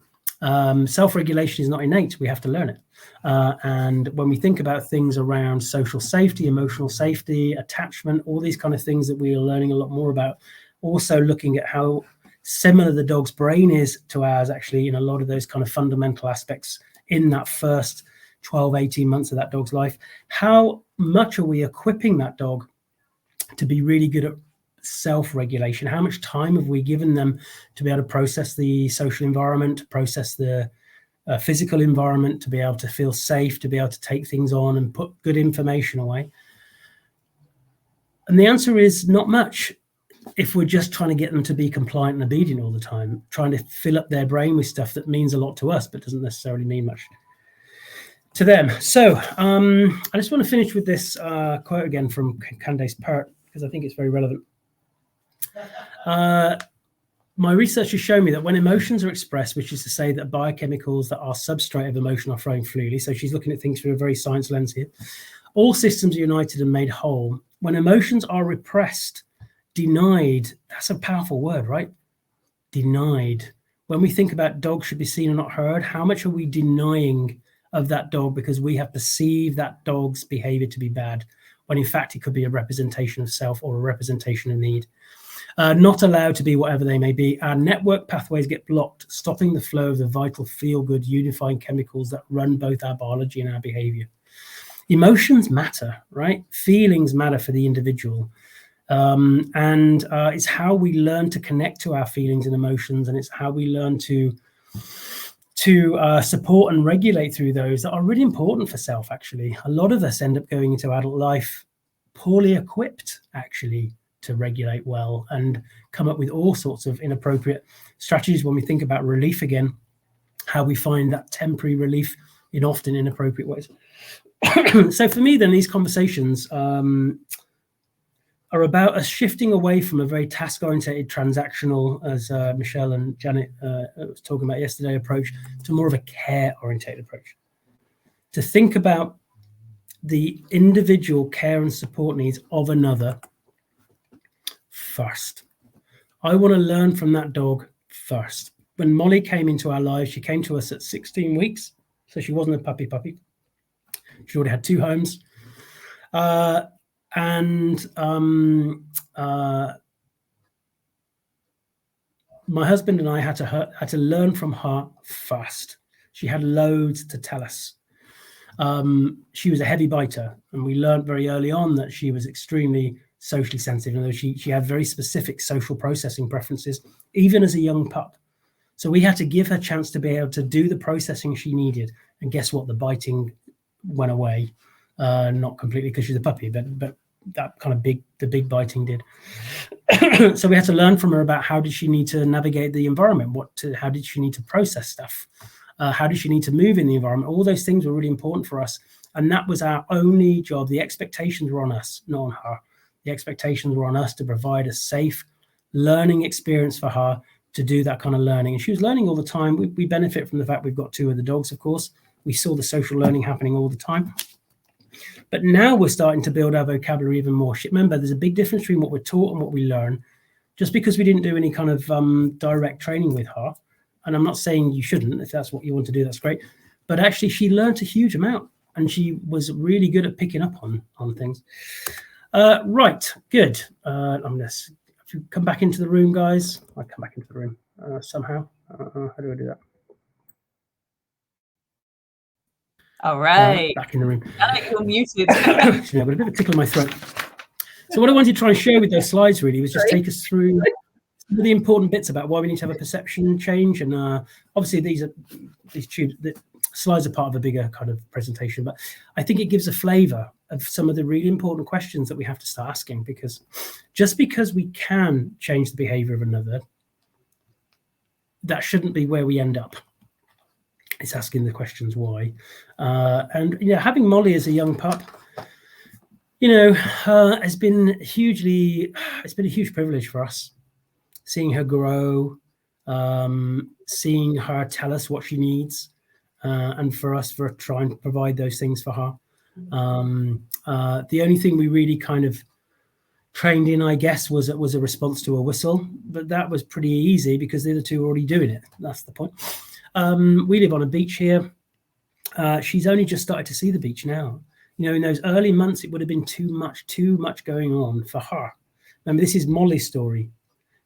self-regulation is not innate. We have to learn it. And when we think about things around social safety, emotional safety, attachment, all these kind of things that we are learning a lot more about, also looking at how similar the dog's brain is to ours, actually, in a lot of those kind of fundamental aspects in that first 12, 18 months of that dog's life. How much are we equipping that dog to be really good at self-regulation? How much time have we given them to be able to process the social environment, to process the physical environment, to be able to feel safe, to be able to take things on and put good information away? And the answer is not much. If we're just trying to get them to be compliant and obedient all the time, trying to fill up their brain with stuff that means a lot to us, but doesn't necessarily mean much to them. So I just want to finish with this quote again from Candace Pert, because I think it's very relevant. My research has shown me that when emotions are expressed, which is to say that biochemicals that are substrate of emotion are flowing freely, so she's looking at things through a very science lens here, all systems are united and made whole. When emotions are repressed, denied, that's a powerful word, right? Denied. When we think about dogs should be seen and not heard, how much are we denying of that dog because we have perceived that dog's behavior to be bad? when in fact it could be a representation of self or a representation of need. Not allowed to be whatever they may be. Our network pathways get blocked, stopping the flow of the vital feel-good unifying chemicals that run both our biology and our behavior. Emotions matter, right? Feelings matter for the individual. And it's how we learn to connect to our feelings and emotions, and it's how we learn to support and regulate through those that are really important for self, actually. A lot of us end up going into adult life poorly equipped, actually, to regulate well and come up with all sorts of inappropriate strategies when we think about relief again, how we find that temporary relief in often inappropriate ways. So for me, then, these conversations are about us shifting away from a very task-oriented, transactional, as Michele and Janet was talking about yesterday, approach to more of a care-oriented approach. To think about the individual care and support needs of another first. I want to learn from that dog first. When Molly came into our lives, she came to us at 16 weeks, so she wasn't a puppy. She already had 2 homes. My husband and I had to learn from her first. She had loads to tell us. She was a heavy biter, and we learned very early on that she was extremely socially sensitive, although she had very specific social processing preferences, even as a young pup. So we had to give her a chance to be able to do the processing she needed. And guess what? The biting went away. Not completely because she's a puppy, but that kind of the big biting did. So we had to learn from her about how did she need to navigate the environment, how did she need to process stuff, how did she need to move in the environment. All those things were really important for us, and that was our only job. The expectations were on us, not on her. The expectations were on us to provide a safe learning experience for her to do that kind of learning. And she was learning all the time. We benefit from the fact we've got 2 of the dogs, of course. We saw the social learning happening all the time. But now we're starting to build our vocabulary even more. Remember, there's a big difference between what we're taught and what we learn. Just because we didn't do any kind of direct training with her, and I'm not saying you shouldn't, if that's what you want to do, that's great. But actually, she learned a huge amount, and she was really good at picking up on things. Right, good. I'm going to come back into the room, guys. I come back into the room somehow. How do I do that? All right. Back in the room. You're muted. I've got a bit of a tickle in my throat. So what I wanted to try and share with those slides really was just take us through some of the important bits about why we need to have a perception change. And obviously the slides are part of a bigger kind of presentation, but I think it gives a flavor of some of the really important questions that we have to start asking, because just because we can change the behavior of another, that shouldn't be where we end up. It's asking the questions why. And having Molly as a young pup, has been a huge privilege for us, seeing her grow, seeing her tell us what she needs, and for us to try and provide those things for her. The only thing we really kind of trained in, I guess, was a response to a whistle, but that was pretty easy because the other 2 were already doing it. That's the point. We live on a beach here. She's only just started to see the beach now. In those early months, it would have been too much going on for her. Remember, this is Molly's story.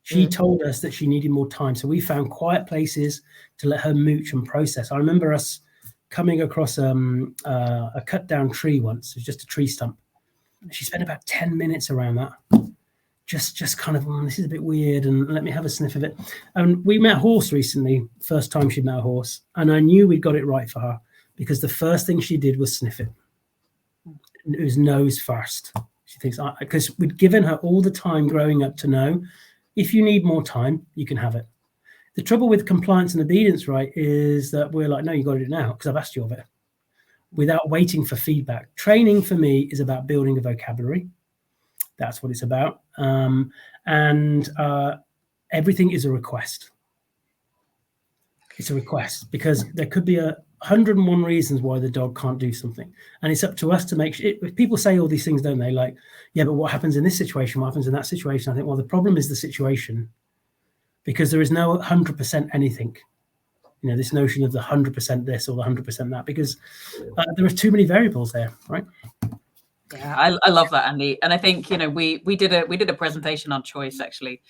She told us that she needed more time. So we found quiet places to let her mooch and process. I remember us coming across a cut down tree once. It was just a tree stump. She spent about 10 minutes around that. Just kind of, this is a bit weird, and let me have a sniff of it. And we met a horse recently, first time she met a horse. And I knew we'd got it right for her because the first thing she did was sniff it. It was nose first. She thinks, because we'd given her all the time growing up to know, if you need more time, you can have it. The trouble with compliance and obedience, right, is that we're like, no, you got to do it now because I've asked you of it, without waiting for feedback. Training for me is about building a vocabulary. That's what it's about. And everything is a request. It's a request because there could be 101 reasons why the dog can't do something. And it's up to us to make sure. People say all these things, don't they? Like, yeah, but what happens in this situation? What happens in that situation? I think, well, the problem is the situation, because there is no 100% anything. This notion of the 100% this or the 100% that, because there are too many variables there, right? Yeah, I love that, Andy. And I think, you know, we did a presentation on choice actually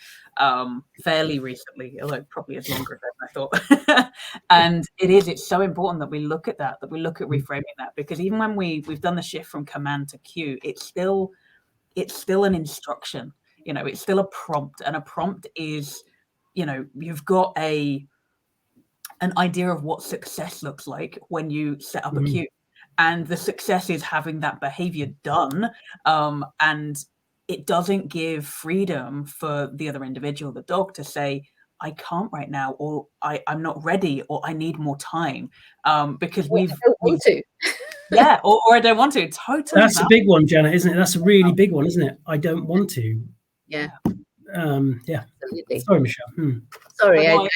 fairly recently, although probably is longer than I thought. And it's so important that we look at that we look at reframing that, because even when we've done the shift from command to cue, it's still an instruction. You know, it's still a prompt, and a prompt is, you know, you've got an idea of what success looks like when you set up a cue. And the success is having that behavior done. And it doesn't give freedom for the other individual, the dog, to say, I can't right now, or I'm not ready, or I need more time. Because I don't want to. Yeah, or I don't want to. Totally. That's a big one, Janet, isn't it? That's a really big one, isn't it? I don't want to. Yeah. Yeah. Absolutely. Sorry, Michele. Sorry, I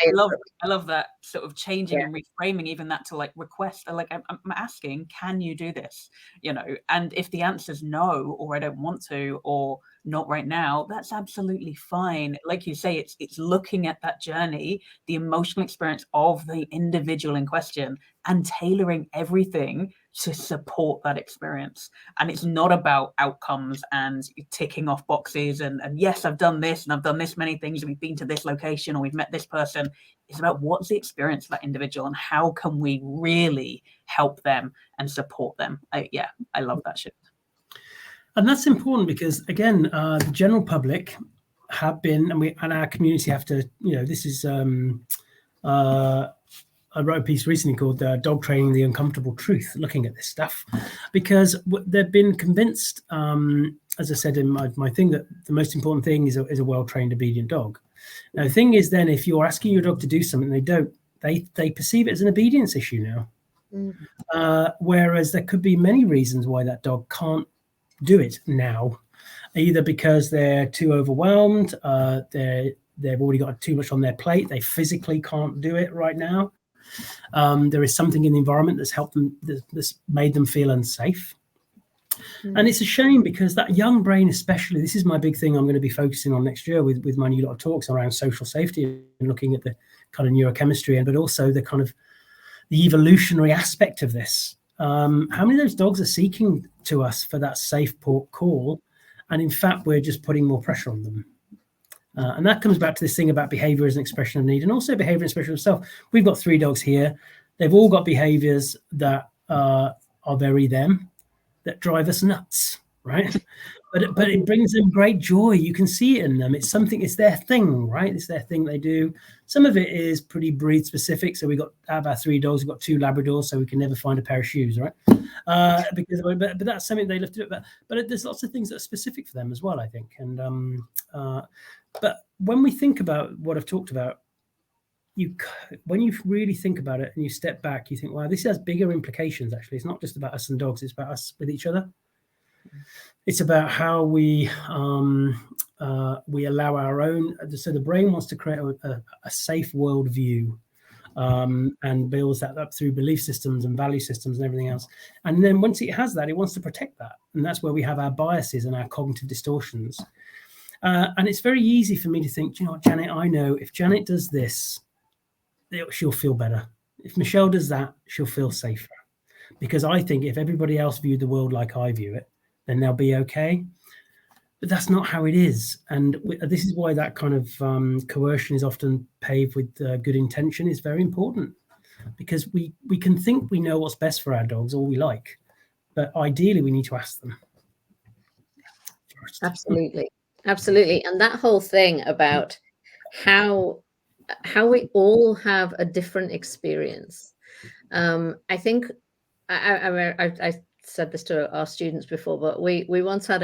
love that sort of changing and reframing, even that to like request, like I'm asking, can you do this? You know, and if the answer's no, or I don't want to, or not right now, that's absolutely fine. Like you say, it's looking at that journey, the emotional experience of the individual in question, and tailoring everything to support that experience. And it's not about outcomes and ticking off boxes and yes, I've done this and I've done this many things, and we've been to this location, or we've met this person. It's about what's the experience of that individual and how can we really help them and support them. I love that shift. And that's important because, again, the general public have been, and our community have to, you know, this is, I wrote a piece recently called Dog Training, the Uncomfortable Truth, looking at this stuff, because they've been convinced, as I said in my thing, that the most important thing is a well-trained, obedient dog. Now, the thing is then, if you're asking your dog to do something they don't, they perceive it as an obedience issue now. Whereas there could be many reasons why that dog can't do it now, either because they're too overwhelmed, they've already got too much on their plate, they physically can't do it right now. There is something in the environment that's helped them, that's made them feel unsafe. And it's a shame, because that young brain, especially, this is my big thing I'm going to be focusing on next year with my new lot of talks around social safety and looking at the kind of neurochemistry, but also the kind of the evolutionary aspect of this. How many of those dogs are seeking to us for that safe port call? And in fact, we're just putting more pressure on them. And that comes back to this thing about behavior as an expression of need, and also behavior and expression of self. We've got 3 dogs here. They've all got behaviors that are very them, that drive us nuts, right? But it brings them great joy. You can see it in them. It's something, it's their thing, right? It's their thing they do. Some of it is pretty breed specific. So we got, out of our 3 dogs, we've got 2 Labradors, so we can never find a pair of shoes, right? But that's something they lifted up. But there's lots of things that are specific for them as well, I think. And but when we think about what I've talked about, when you really think about it and you step back, you think, wow, this has bigger implications. Actually, it's not just about us and dogs, it's about us with each other. It's about how we allow our own, so the brain wants to create a safe worldview, and builds that up through belief systems and value systems and everything else. And then once it has that, it wants to protect that. And that's where we have our biases and our cognitive distortions. And it's very easy for me to think, do you know what, Janet, I know if Janet does this, she'll feel better. If Michele does that, she'll feel safer. Because I think if everybody else viewed the world like I view it, then they'll be okay. But that's not how it is. And this is why that kind of coercion is often paved with good intention is very important. Because we can think we know what's best for our dogs, all we like. But ideally, we need to ask them first. Absolutely. Absolutely. And that whole thing about how we all have a different experience. I think I said this to our students before, but we once had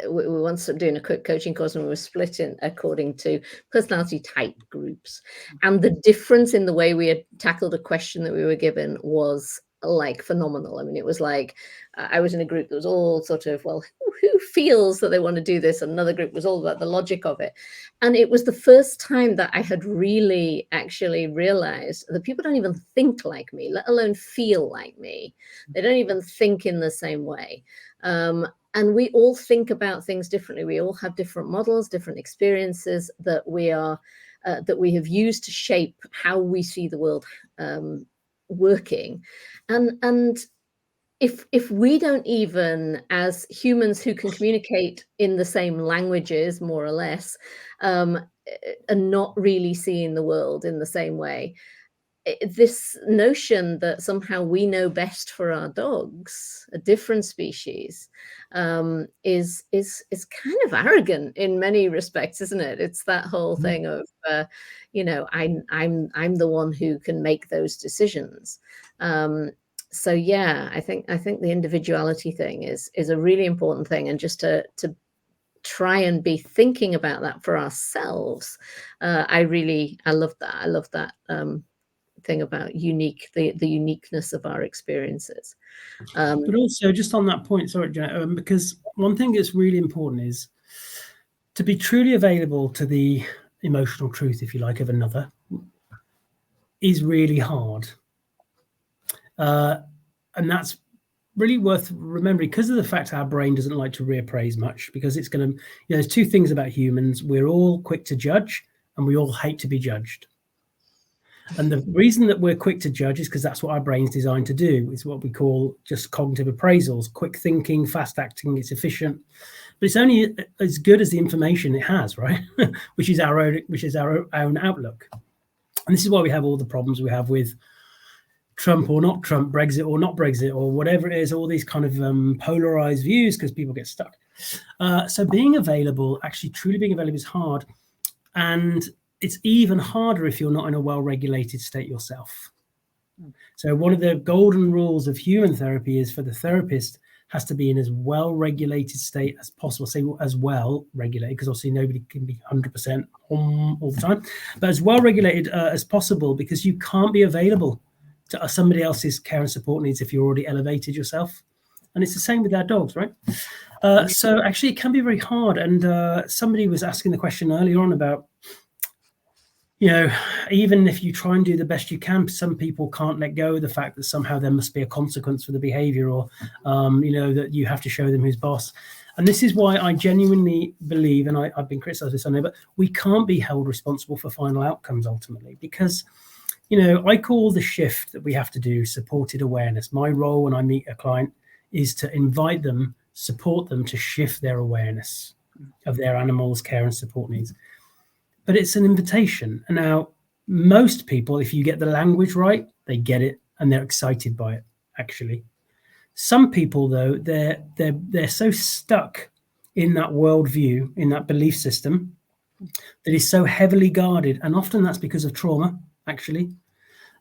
we were once doing a quick coaching course, and we were split in according to personality type groups. And the difference in the way we had tackled a question that we were given was like phenomenal. I mean, it was like I was in a group that was all sort of, well, who feels that they want to do this? And another group was all about the logic of it. And it was the first time that I had really actually realized that people don't even think like me, let alone feel like me. They don't even think in the same way. And we all think about things differently. We all have different models, different experiences that we have used to shape how we see the world working. And if we don't even, as humans who can communicate in the same languages, more or less, are not really seeing the world in the same way, this notion that somehow we know best for our dogs, a different species, is kind of arrogant in many respects, isn't it? It's that whole thing of, I'm the one who can make those decisions. So yeah, I think the individuality thing is a really important thing, and just to try and be thinking about that for ourselves. I love that. I love that thing about the uniqueness of our experiences. But also, just on that point, sorry, Janet, because one thing that's really important is to be truly available to the emotional truth, if you like, of another is really hard. And that's really worth remembering, because of the fact our brain doesn't like to reappraise much, because it's going to, there's two things about humans. We're all quick to judge, and we all hate to be judged. And the reason that we're quick to judge is because that's what our brain's designed to do. It's what we call just cognitive appraisals, quick thinking, fast acting, it's efficient. But it's only as good as the information it has, right? which is our own outlook. And this is why we have all the problems we have with Trump or not Trump, Brexit or not Brexit, or whatever it is, all these kind of polarized views, because people get stuck. So being available, actually truly being available, is hard. And it's even harder if you're not in a well-regulated state yourself. So one of the golden rules of human therapy is for the therapist has to be in as well-regulated state as possible. Say as well regulated, because obviously nobody can be 100% all the time, but as well-regulated as possible, because you can't be available to somebody else's care and support needs if you're already elevated yourself. And it's the same with our dogs, right? So actually it can be very hard. And somebody was asking the question earlier on about, even if you try and do the best you can, some people can't let go of the fact that somehow there must be a consequence for the behavior, or, that you have to show them who's boss. And this is why I genuinely believe, and I've been criticized this, I know, but we can't be held responsible for final outcomes ultimately, because, I call the shift that we have to do supported awareness. My role when I meet a client is to invite them, support them to shift their awareness of their animals' care and support needs. But it's an invitation. And now most people, if you get the language right, they get it and they're excited by it, actually. Some people, though, they're so stuck in that worldview, in that belief system, that is so heavily guarded, and often that's because of trauma, actually,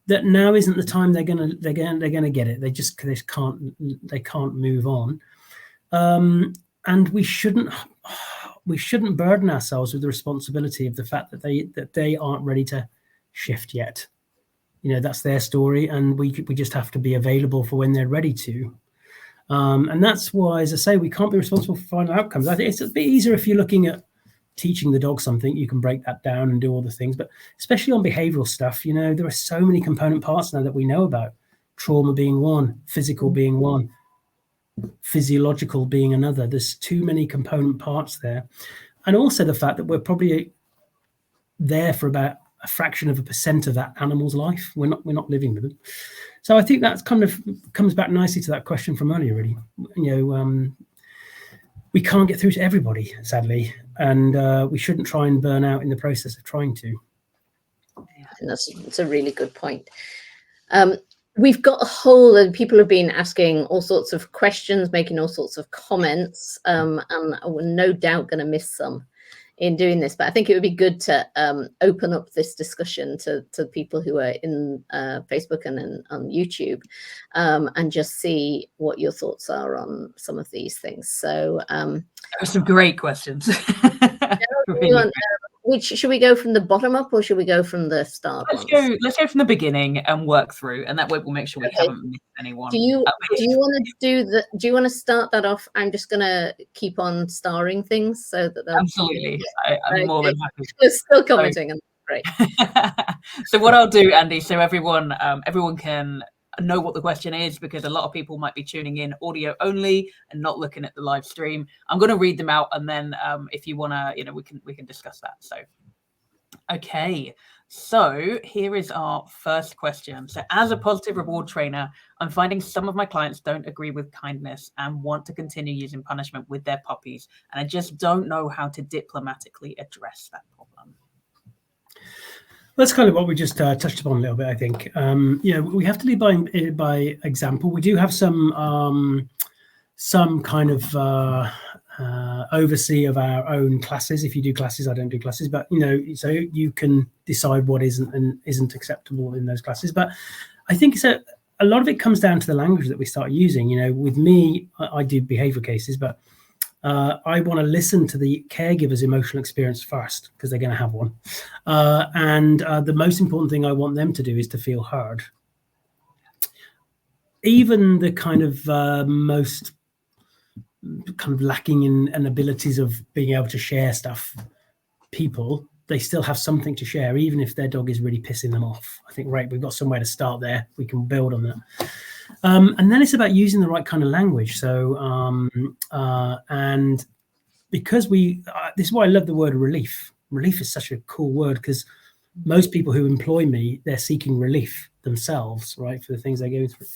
that now isn't the time they're gonna get it. They can't move on. And we shouldn't burden ourselves with the responsibility of the fact that they aren't ready to shift yet. That's their story, and we just have to be available for when they're ready to. And that's why, as I say, we can't be responsible for final outcomes. I think it's a bit easier if you're looking at teaching the dog something. You can break that down and do all the things, but especially on behavioral stuff, there are so many component parts now that we know about. Trauma being one, physical being one, physiological being another. There's too many component parts there. And also the fact that we're probably there for about a fraction of a % of that animal's life. We're not living with them. So I think that's kind of comes back nicely to that question from earlier, really. We can't get through to everybody, sadly, and we shouldn't try and burn out in the process of trying to. Yeah, and that's a really good point. We've got a whole, and people have been asking all sorts of questions, making all sorts of comments, and we're no doubt going to miss some in doing this. But I think it would be good to open up this discussion to people who are in Facebook and on YouTube, and just see what your thoughts are on some of these things. So there are some great questions. Which should we go from the bottom up, or should we go from the start? Let's go from the beginning and work through, and that way we'll make sure we haven't missed anyone. Do you want to start that off? I'm just gonna keep on starring things so that absolutely. I'm more than happy. We're still commenting, and great. So what I'll do, Andy, so everyone can know what the question is, because a lot of people might be tuning in audio only and not looking at the live stream. I'm going to read them out, and then if you want to, we can discuss that. So okay, So here is our first question. So as a positive reward trainer, I'm finding some of my clients don't agree with kindness and want to continue using punishment with their puppies. And I just don't know how to diplomatically address that problem. That's kind of what we just touched upon a little bit, I think. We have to lead by example. We do have some kind of oversee of our own classes. If you do classes, I don't do classes, but so you can decide what isn't and isn't acceptable in those classes. But I think a lot of it comes down to the language that we start using. With me, I do behavior cases, but I want to listen to the caregiver's emotional experience first, because they're going to have one. And the most important thing I want them to do is to feel heard. Even the kind of most kind of lacking in abilities of being able to share stuff, people, they still have something to share, even if their dog is really pissing them off. I think, right, we've got somewhere to start there. We can build on that. And then it's about using the right kind of language. So, and because this is why I love the word relief. Relief is such a cool word, because most people who employ me, they're seeking relief themselves, right, for the things they go through.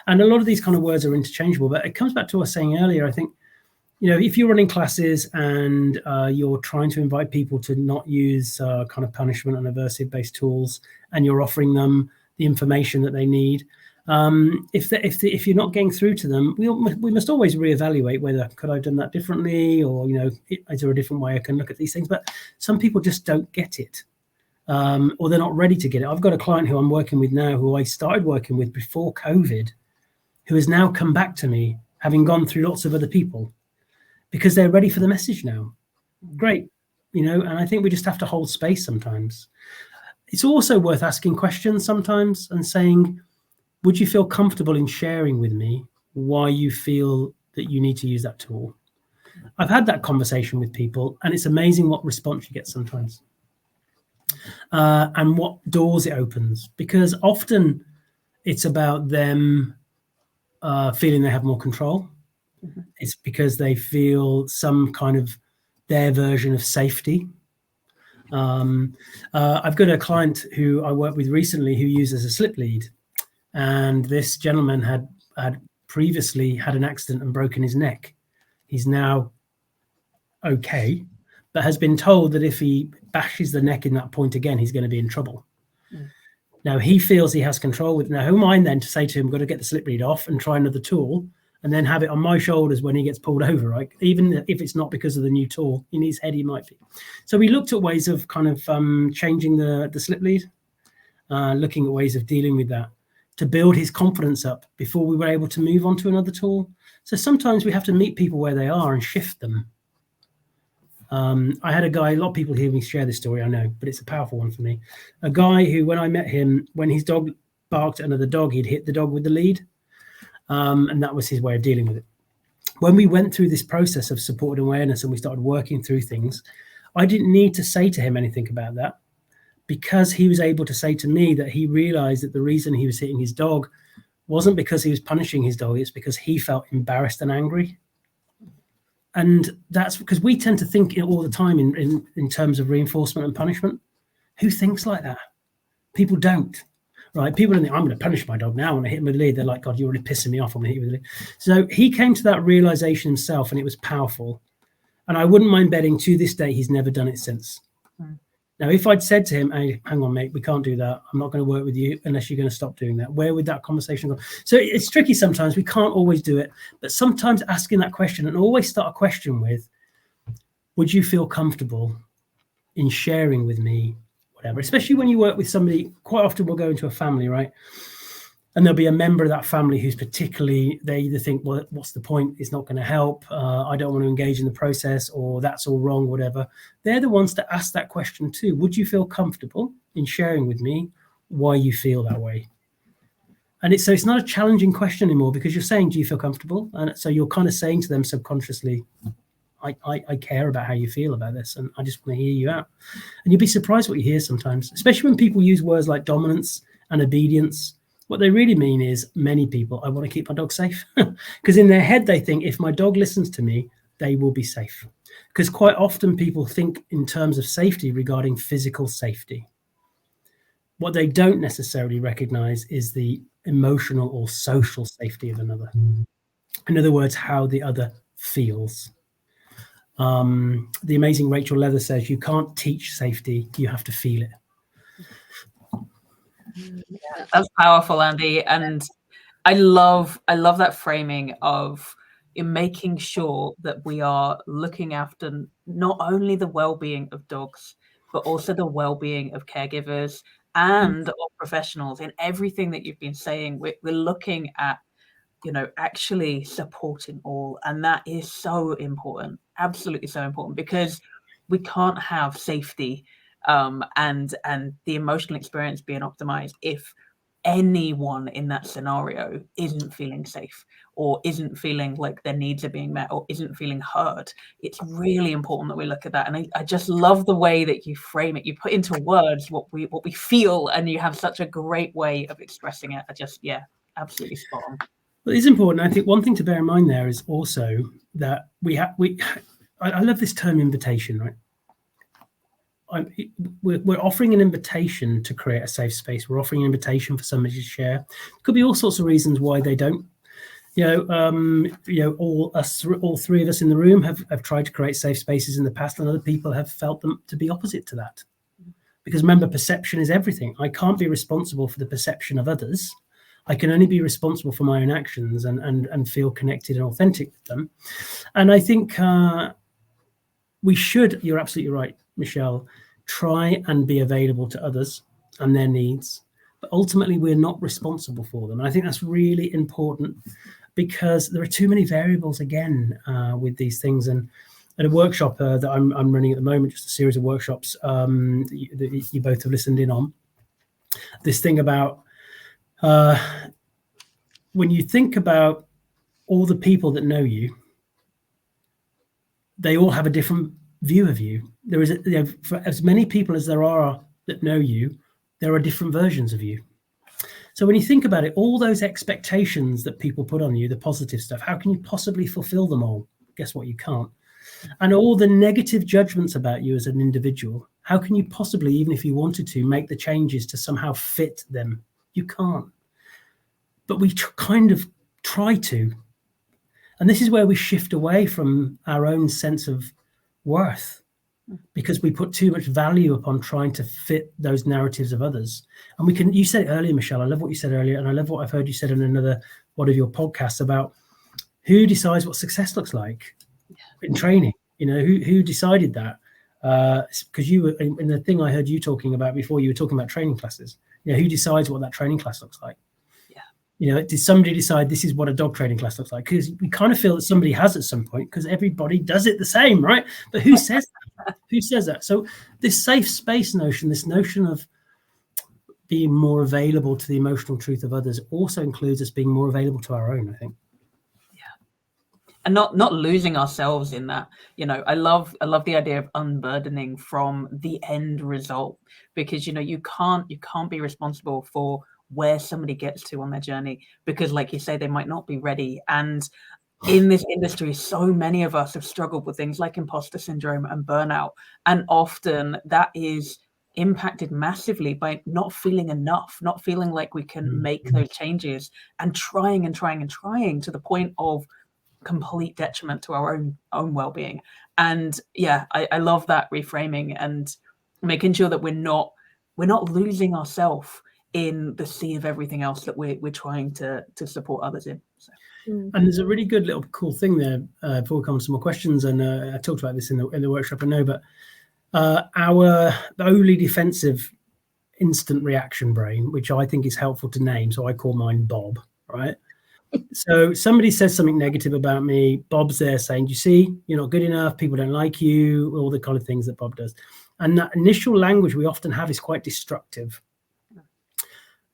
And a lot of these kind of words are interchangeable, but it comes back to what I was saying earlier. I think, if you're running classes and you're trying to invite people to not use kind of punishment and aversive-based tools, and you're offering them the information that they need, if you're not getting through to them, we must always reevaluate whether could I have done that differently, or is there a different way I can look at these things. But some people just don't get it, or they're not ready to get it. I've got a client who I'm working with now, who I started working with before COVID, who has now come back to me, having gone through lots of other people, because they're ready for the message now. Great, and I think we just have to hold space sometimes. It's also worth asking questions sometimes and saying, would you feel comfortable in sharing with me why you feel that you need to use that tool? I've had that conversation with people, and it's amazing what response you get sometimes, and what doors it opens, because often it's about them feeling they have more control. Mm-hmm. It's because they feel some kind of their version of safety. I've got a client who I worked with recently who uses a slip lead. And this gentleman had previously had an accident and broken his neck. He's now okay, but has been told that if he bashes the neck in that point again, he's going to be in trouble. Mm. Now, he feels he has control with. Now, who am I then to say to him, got to get the slip lead off and try another tool, and then have it on my shoulders when he gets pulled over, right? Even if it's not because of the new tool, in his head he might be. So we looked at ways of kind of changing the slip lead, looking at ways of dealing with that, to build his confidence up before we were able to move on to another tool. So sometimes we have to meet people where they are and shift them. I had a guy, a lot of people hear me share this story, I know, but it's a powerful one for me. A guy who, when I met him, when his dog barked at another dog, he'd hit the dog with the lead. And that was his way of dealing with it. When we went through this process of supported awareness and we started working through things, I didn't need to say to him anything about that, because he was able to say to me that he realized that the reason he was hitting his dog wasn't because he was punishing his dog, it's because he felt embarrassed and angry. And that's because we tend to think all the time in terms of reinforcement and punishment. Who thinks like that? People don't, right? People don't think, I'm going to punish my dog now when I hit him with the lead. They're like, God, you're really pissing me off. I'm going to hit you with the lead. So he came to that realization himself, and it was powerful. And I wouldn't mind betting to this day he's never done it since. Mm. Now, if I'd said to him, hey, hang on, mate, we can't do that. I'm not going to work with you unless you're going to stop doing that. Where would that conversation go? So it's tricky sometimes. We can't always do it. But sometimes asking that question, and always start a question with, would you feel comfortable in sharing with me whatever? Especially when you work with somebody, quite often we'll go into a family, right? And there'll be a member of that family who's particularly, they either think, well, what's the point? It's not going to help. I don't want to engage in the process, or that's all wrong, whatever. They're the ones to ask that question too. Would you feel comfortable in sharing with me why you feel that way? And it's not a challenging question anymore, because you're saying, do you feel comfortable? And so you're kind of saying to them subconsciously, I care about how you feel about this, and I just want to hear you out. And you'll be surprised what you hear sometimes, especially when people use words like dominance and obedience. What they really mean is, many people, I want to keep my dog safe. Because in their head, they think if my dog listens to me, they will be safe. Because quite often people think in terms of safety regarding physical safety. What they don't necessarily recognize is the emotional or social safety of another. In other words, how the other feels. The amazing Rachel Leather says, you can't teach safety, you have to feel it. Yeah, that's powerful, Andy. And I love that framing of making sure that we are looking after not only the well-being of dogs, but also the well-being of caregivers and of professionals. In everything that you've been saying, we're looking at, actually supporting all. And that is so important, absolutely so important, because we can't have safety and the emotional experience being optimized if anyone in that scenario isn't feeling safe or isn't feeling like their needs are being met or isn't feeling heard. It's really important that we look at that. And I just love the way that you frame it. You put into words what we feel, and you have such a great way of expressing it. Absolutely spot on. Well, it's important. I think one thing to bear in mind there is also that I love this term invitation, right? We're offering an invitation to create a safe space. We're offering an invitation for somebody to share. Could be all sorts of reasons why they don't. All three of us in the room have tried to create safe spaces in the past, and other people have felt them to be opposite to that. Because remember, perception is everything. I can't be responsible for the perception of others. I can only be responsible for my own actions and feel connected and authentic with them. And I think we should, you're absolutely right, Michele, try and be available to others and their needs. But ultimately, we're not responsible for them. And I think that's really important, because there are too many variables, again, with these things. And at a workshop that I'm running at the moment, just a series of workshops that you both have listened in on, this thing about when you think about all the people that know you, they all have a different view of you. There is, for as many people as there are that know you, there are different versions of you. So when you think about it, all those expectations that people put on you, the positive stuff, how can you possibly fulfill them all? Guess what? You can't. And all the negative judgments about you as an individual, how can you possibly, even if you wanted to, make the changes to somehow fit them? You can't. But we kind of try to. And this is where we shift away from our own sense of worth, because we put too much value upon trying to fit those narratives of others. And you said it earlier, Michele, I love what you said earlier, and I love what I've heard you said in another one of your podcasts about who decides what success looks like in training. Who decided that? Because you were in the thing I heard you talking about before, you were talking about training classes. Who decides what that training class looks like? Did somebody decide this is what a dog training class looks like? Because we kind of feel that somebody has at some point, because everybody does it the same, right? But who says that? Who says that? So this safe space notion, this notion of being more available to the emotional truth of others, also includes us being more available to our own, I think. Yeah. And not losing ourselves in that. I love the idea of unburdening from the end result, because you can't be responsible for where somebody gets to on their journey, because like you say, they might not be ready. And in this industry, so many of us have struggled with things like imposter syndrome and burnout, and often that is impacted massively by not feeling enough, not feeling like we can make those changes, and trying to the point of complete detriment to our own well-being. And I love that reframing and making sure that we're not losing ourselves in the sea of everything else that we're trying to support others in. So. And there's a really good little cool thing there before we come to some more questions. And I talked about this in the workshop, I know, but our only defensive instant reaction brain, which I think is helpful to name, so I call mine Bob, right? So somebody says something negative about me, Bob's there saying, you see, you're not good enough, people don't like you, all the kind of things that Bob does. And that initial language we often have is quite destructive.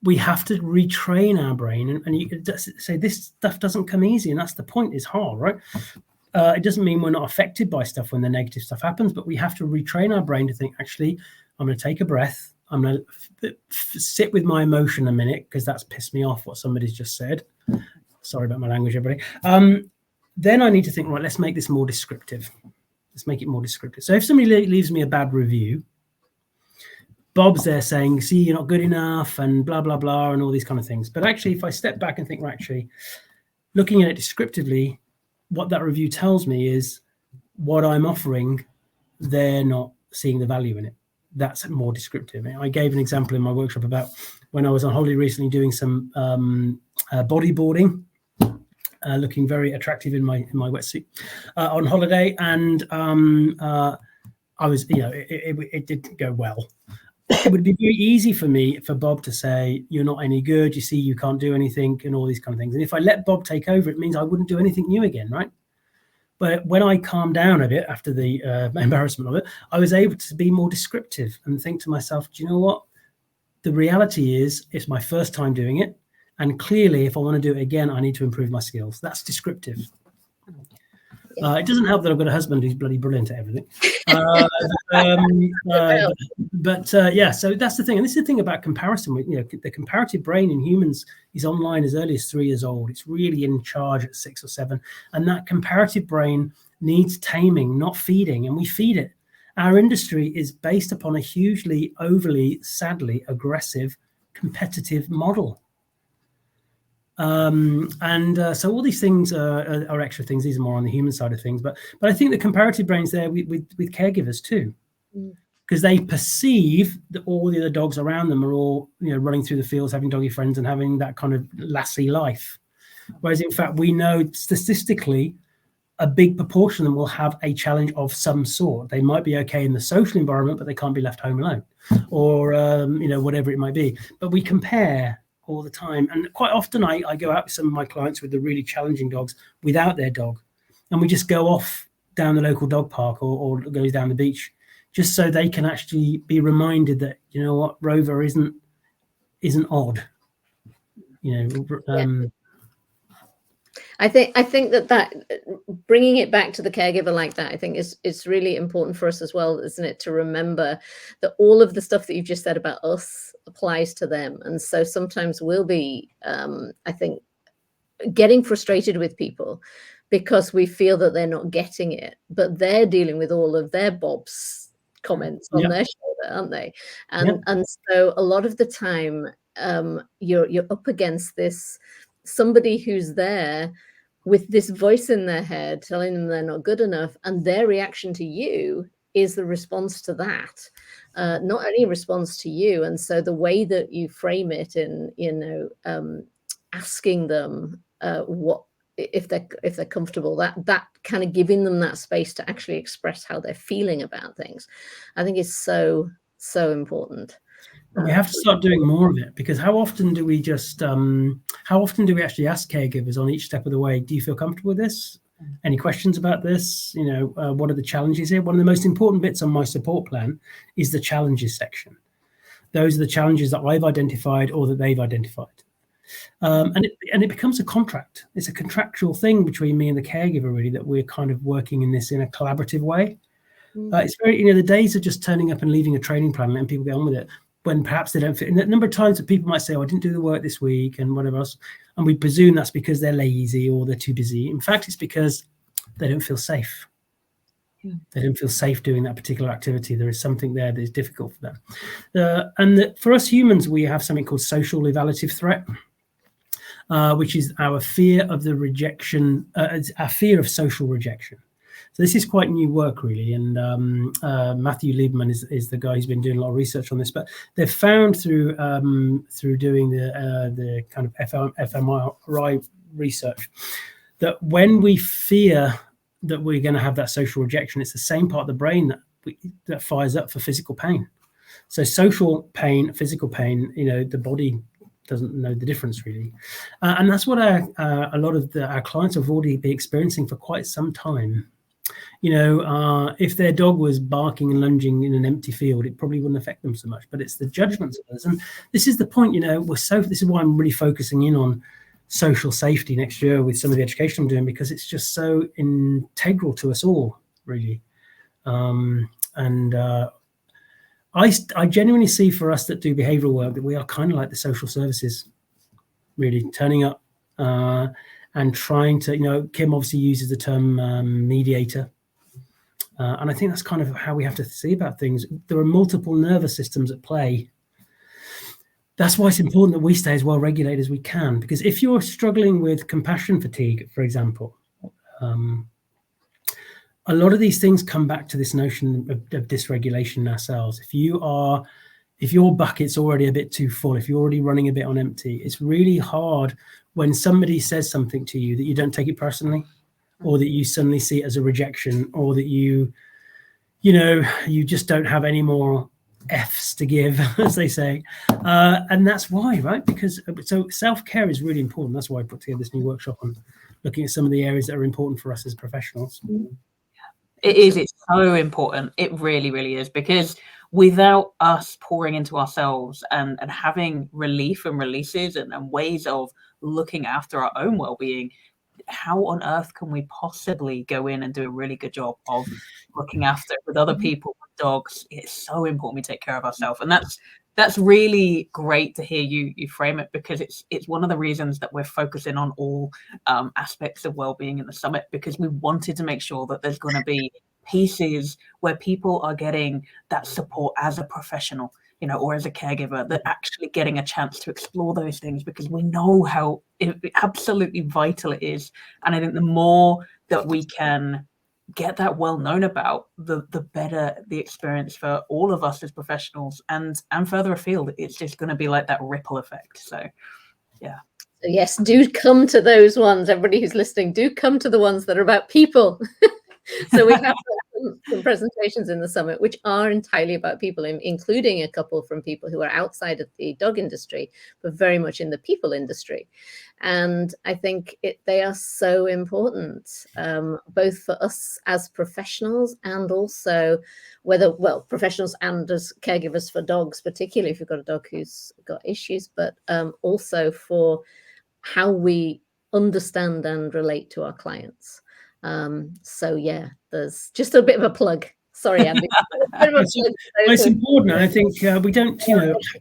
We have to retrain our brain, and you could say this stuff doesn't come easy, and that's the point. It's hard, right? It doesn't mean we're not affected by stuff when the negative stuff happens, but we have to retrain our brain to think, actually, I'm going to take a breath. I'm going to sit with my emotion a minute, because that's pissed me off what somebody's just said. Sorry about my language, everybody. Then I need to think, right, let's make this more descriptive. Let's make it more descriptive. So if somebody leaves me a bad review, Bob's there saying, see, you're not good enough and blah, blah, blah, and all these kind of things. But actually, if I step back and think, well, actually, looking at it descriptively, what that review tells me is what I'm offering, they're not seeing the value in it. That's more descriptive. I gave an example in my workshop about when I was on holiday recently doing some bodyboarding, looking very attractive in my wetsuit on holiday. And I was, it didn't go well. It would be very easy for Bob to say, you're not any good, you see, you can't do anything, and all these kind of things. And if I let Bob take over, it means I wouldn't do anything new again, right? But when I calmed down a bit after the embarrassment of it, I was able to be more descriptive and think to myself, do you know what? The reality is, it's my first time doing it. And clearly, if I want to do it again, I need to improve my skills. That's descriptive. It doesn't help that I've got a husband who's bloody brilliant at everything. Yeah, so that's the thing. And this is the thing about comparison. The comparative brain in humans is online as early as 3 years old. It's really in charge at 6 or 7. And that comparative brain needs taming, not feeding. And we feed it. Our industry is based upon a hugely, overly, sadly aggressive, competitive model. So all these things are extra things. These are more on the human side of things, but I think the comparative brain's there with caregivers too, because they perceive that all the other dogs around them are all running through the fields, having doggy friends, and having that kind of lassie life. Whereas in fact, we know statistically, a big proportion of them will have a challenge of some sort. They might be okay in the social environment, but they can't be left home alone, or whatever it might be. But we compare all the time, and quite often I go out with some of my clients with the really challenging dogs without their dog, and we just go off down the local dog park or goes down the beach, just so they can actually be reminded that what, Rover isn't odd. I think that bringing it back to the caregiver like that, I think is really important for us as well, isn't it? To remember that all of the stuff that you've just said about us applies to them. And so sometimes we'll be, I think, getting frustrated with people because we feel that they're not getting it, but they're dealing with all of their Bob's comments on their shoulder, aren't they? And so a lot of the time, you're up against this somebody who's there with this voice in their head telling them they're not good enough, and their reaction to you is the response to that, not any response to you. And so the way that you frame it in asking them what if they're comfortable, that kind of giving them that space to actually express how they're feeling about things, I think is so important. We have to start doing more of it, because how often do we actually ask caregivers on each step of the way, do you feel comfortable with this? Any questions about this? What are the challenges here? One of the most important bits on my support plan is the challenges section. Those are the challenges that I've identified or that they've identified. And it becomes a contract. It's a contractual thing between me and the caregiver, really, that we're kind of working in this in a collaborative way. It's very, the days of just turning up and leaving a training plan and letting people get on with it, when perhaps they don't fit. And the number of times that people might say, I didn't do the work this week and whatever else, and we presume that's because they're lazy or they're too busy. In fact, it's because they don't feel safe. They don't feel safe doing that particular activity. There is something there that is difficult for them. For us humans, we have something called social evaluative threat, which is our fear of the rejection, our fear of social rejection. So this is quite new work, really, and Matthew Lieberman is the guy who's been doing a lot of research on this. But they've found through doing the kind of fMRI research that when we fear that we're going to have that social rejection, it's the same part of the brain that fires up for physical pain. So social pain, physical pain, the body doesn't know the difference, really, and that's what a lot of our clients have already been experiencing for quite some time. If their dog was barking and lunging in an empty field, it probably wouldn't affect them so much, but it's the judgments of us. And this is the point, this is why I'm really focusing in on social safety next year with some of the education I'm doing, because it's just so integral to us all, really. I genuinely see for us that do behavioral work that we are kind of like the social services, really turning up and trying to, Kim obviously uses the term mediator. And I think that's kind of how we have to see about things. There are multiple nervous systems at play. That's why it's important that we stay as well regulated as we can, because if you're struggling with compassion fatigue, for example, a lot of these things come back to this notion of dysregulation in ourselves. If your bucket's already a bit too full, if you're already running a bit on empty, it's really hard when somebody says something to you that you don't take it personally, or that you suddenly see it as a rejection, or that you just don't have any more F's to give, as they say. And that's why, right? Because so self-care is really important. That's why I put together this new workshop on looking at some of the areas that are important for us as professionals. It is. It's so important. It really, really is, because without us pouring into ourselves and having relief and releases and ways of looking after our own well-being, how on earth can we possibly go in and do a really good job of looking after with other people, with dogs? It's so important we take care of ourselves. And that's really great to hear you frame it, because it's one of the reasons that we're focusing on all aspects of well-being in the summit, because we wanted to make sure that there's going to be pieces where people are getting that support as a professional, or as a caregiver, that actually getting a chance to explore those things, because we know how absolutely vital it is. And I think the more that we can get that well known about, the better the experience for all of us as professionals, and further afield, it's just going to be like that ripple effect. So yeah. So yes, do come to those ones. Everybody who's listening, do come to the ones that are about people. So we have some presentations in the summit which are entirely about people, including a couple from people who are outside of the dog industry, but very much in the people industry. And I think they are so important, both for us as professionals, and also professionals and as caregivers for dogs, particularly if you've got a dog who's got issues, but also for how we understand and relate to our clients. So yeah, there's just a bit of a plug. Sorry, Andy. It's important. I think we don't,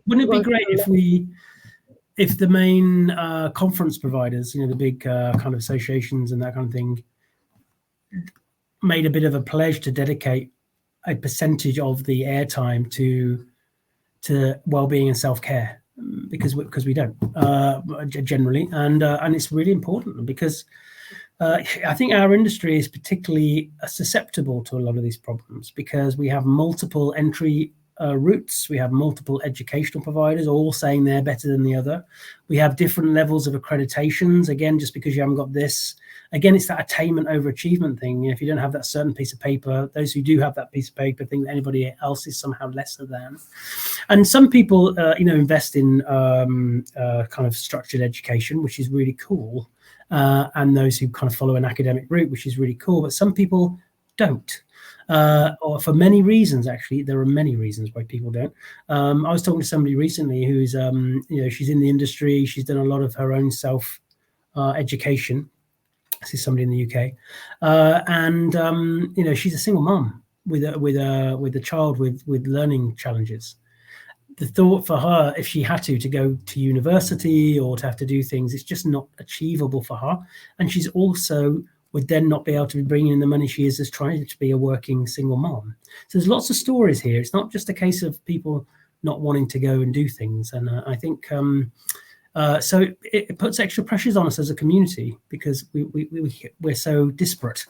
wouldn't it be great if the main conference providers, the big kind of associations and that kind of thing, made a bit of a pledge to dedicate a percentage of the airtime to well-being and self-care, because we don't generally, and it's really important, because I think our industry is particularly susceptible to a lot of these problems, because we have multiple entry routes. We have multiple educational providers, all saying they're better than the other. We have different levels of accreditations. Again, just because you haven't got this, again, it's that attainment over achievement thing. If you don't have that certain piece of paper, those who do have that piece of paper think that anybody else is somehow lesser than. And some people, invest in kind of structured education, which is really cool. And those who kind of follow an academic route, which is really cool. But some people don't. Or for many reasons, actually. There are many reasons why people don't. I was talking to somebody recently who's, she's in the industry. She's done a lot of her own self education. This is somebody in the UK, and she's a single mom with a child with learning challenges. The thought for her, if she had to go to university or to have to do things, it's just not achievable for her. And she's also would then not be able to be bringing in the money she is as trying to be a working single mom. So there's lots of stories here. It's not just a case of people not wanting to go and do things. And I think so it puts extra pressures on us as a community, because we're so disparate.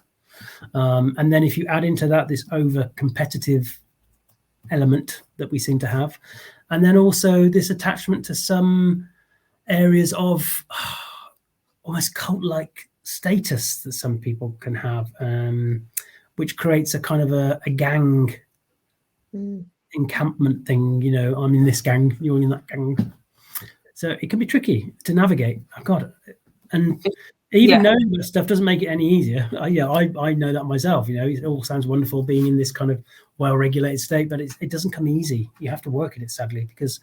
And then if you add into that this over competitive element that we seem to have, and then also this attachment to some areas of almost cult-like status that some people can have, which creates a kind of a gang encampment thing. I'm in this gang, you're in that gang. So it can be tricky to navigate. And even knowing that stuff doesn't make it any easier. I know that myself. It all sounds wonderful being in this kind of well-regulated state, but it doesn't come easy. You have to work at it, sadly, because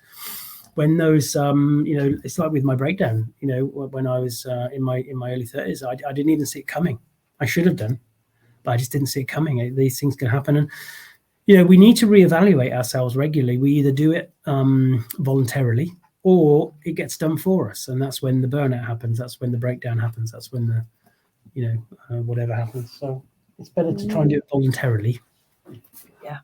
when those, it's like with my breakdown. When I was in my early 30s, I didn't even see it coming. I should have done, but I just didn't see it coming. These things can happen, and we need to reevaluate ourselves regularly. We either do it voluntarily, or it gets done for us, and that's when the burnout happens. That's when the breakdown happens. That's when the, whatever happens. So it's better to try and do it voluntarily. Yeah,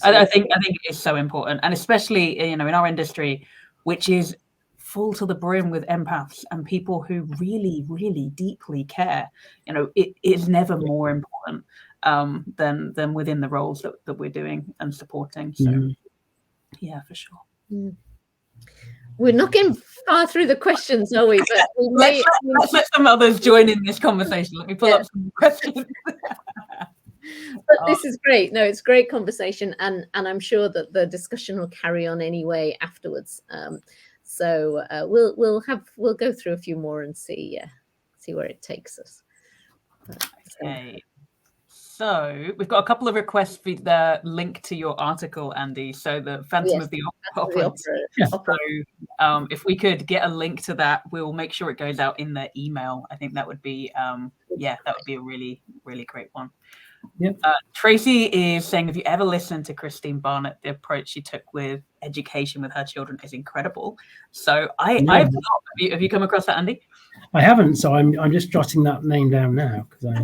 I think it is so important, and especially in our industry, which is full to the brim with empaths and people who really, really deeply care. It is never more important than within the roles that we're doing and supporting. So, yeah, for sure. We're not getting far through the questions, are we? But let's let some others join in this conversation. Let me pull up some questions. But this is great. No, it's great conversation, and I'm sure that the discussion will carry on anyway afterwards. So we'll go through a few more and see where it takes us. Okay. So we've got a couple of requests for the link to your article, Andy. So the Phantom of the Opera. So if we could get a link to that, we'll make sure it goes out in the email. I think that would be that would be a really, really great one. Yep. Tracy is saying, have you ever listened to Christine Barnett? The approach she took with education with her children is incredible. So I've not. Have you come across that, Andy? I haven't. So I'm just jotting that name down now because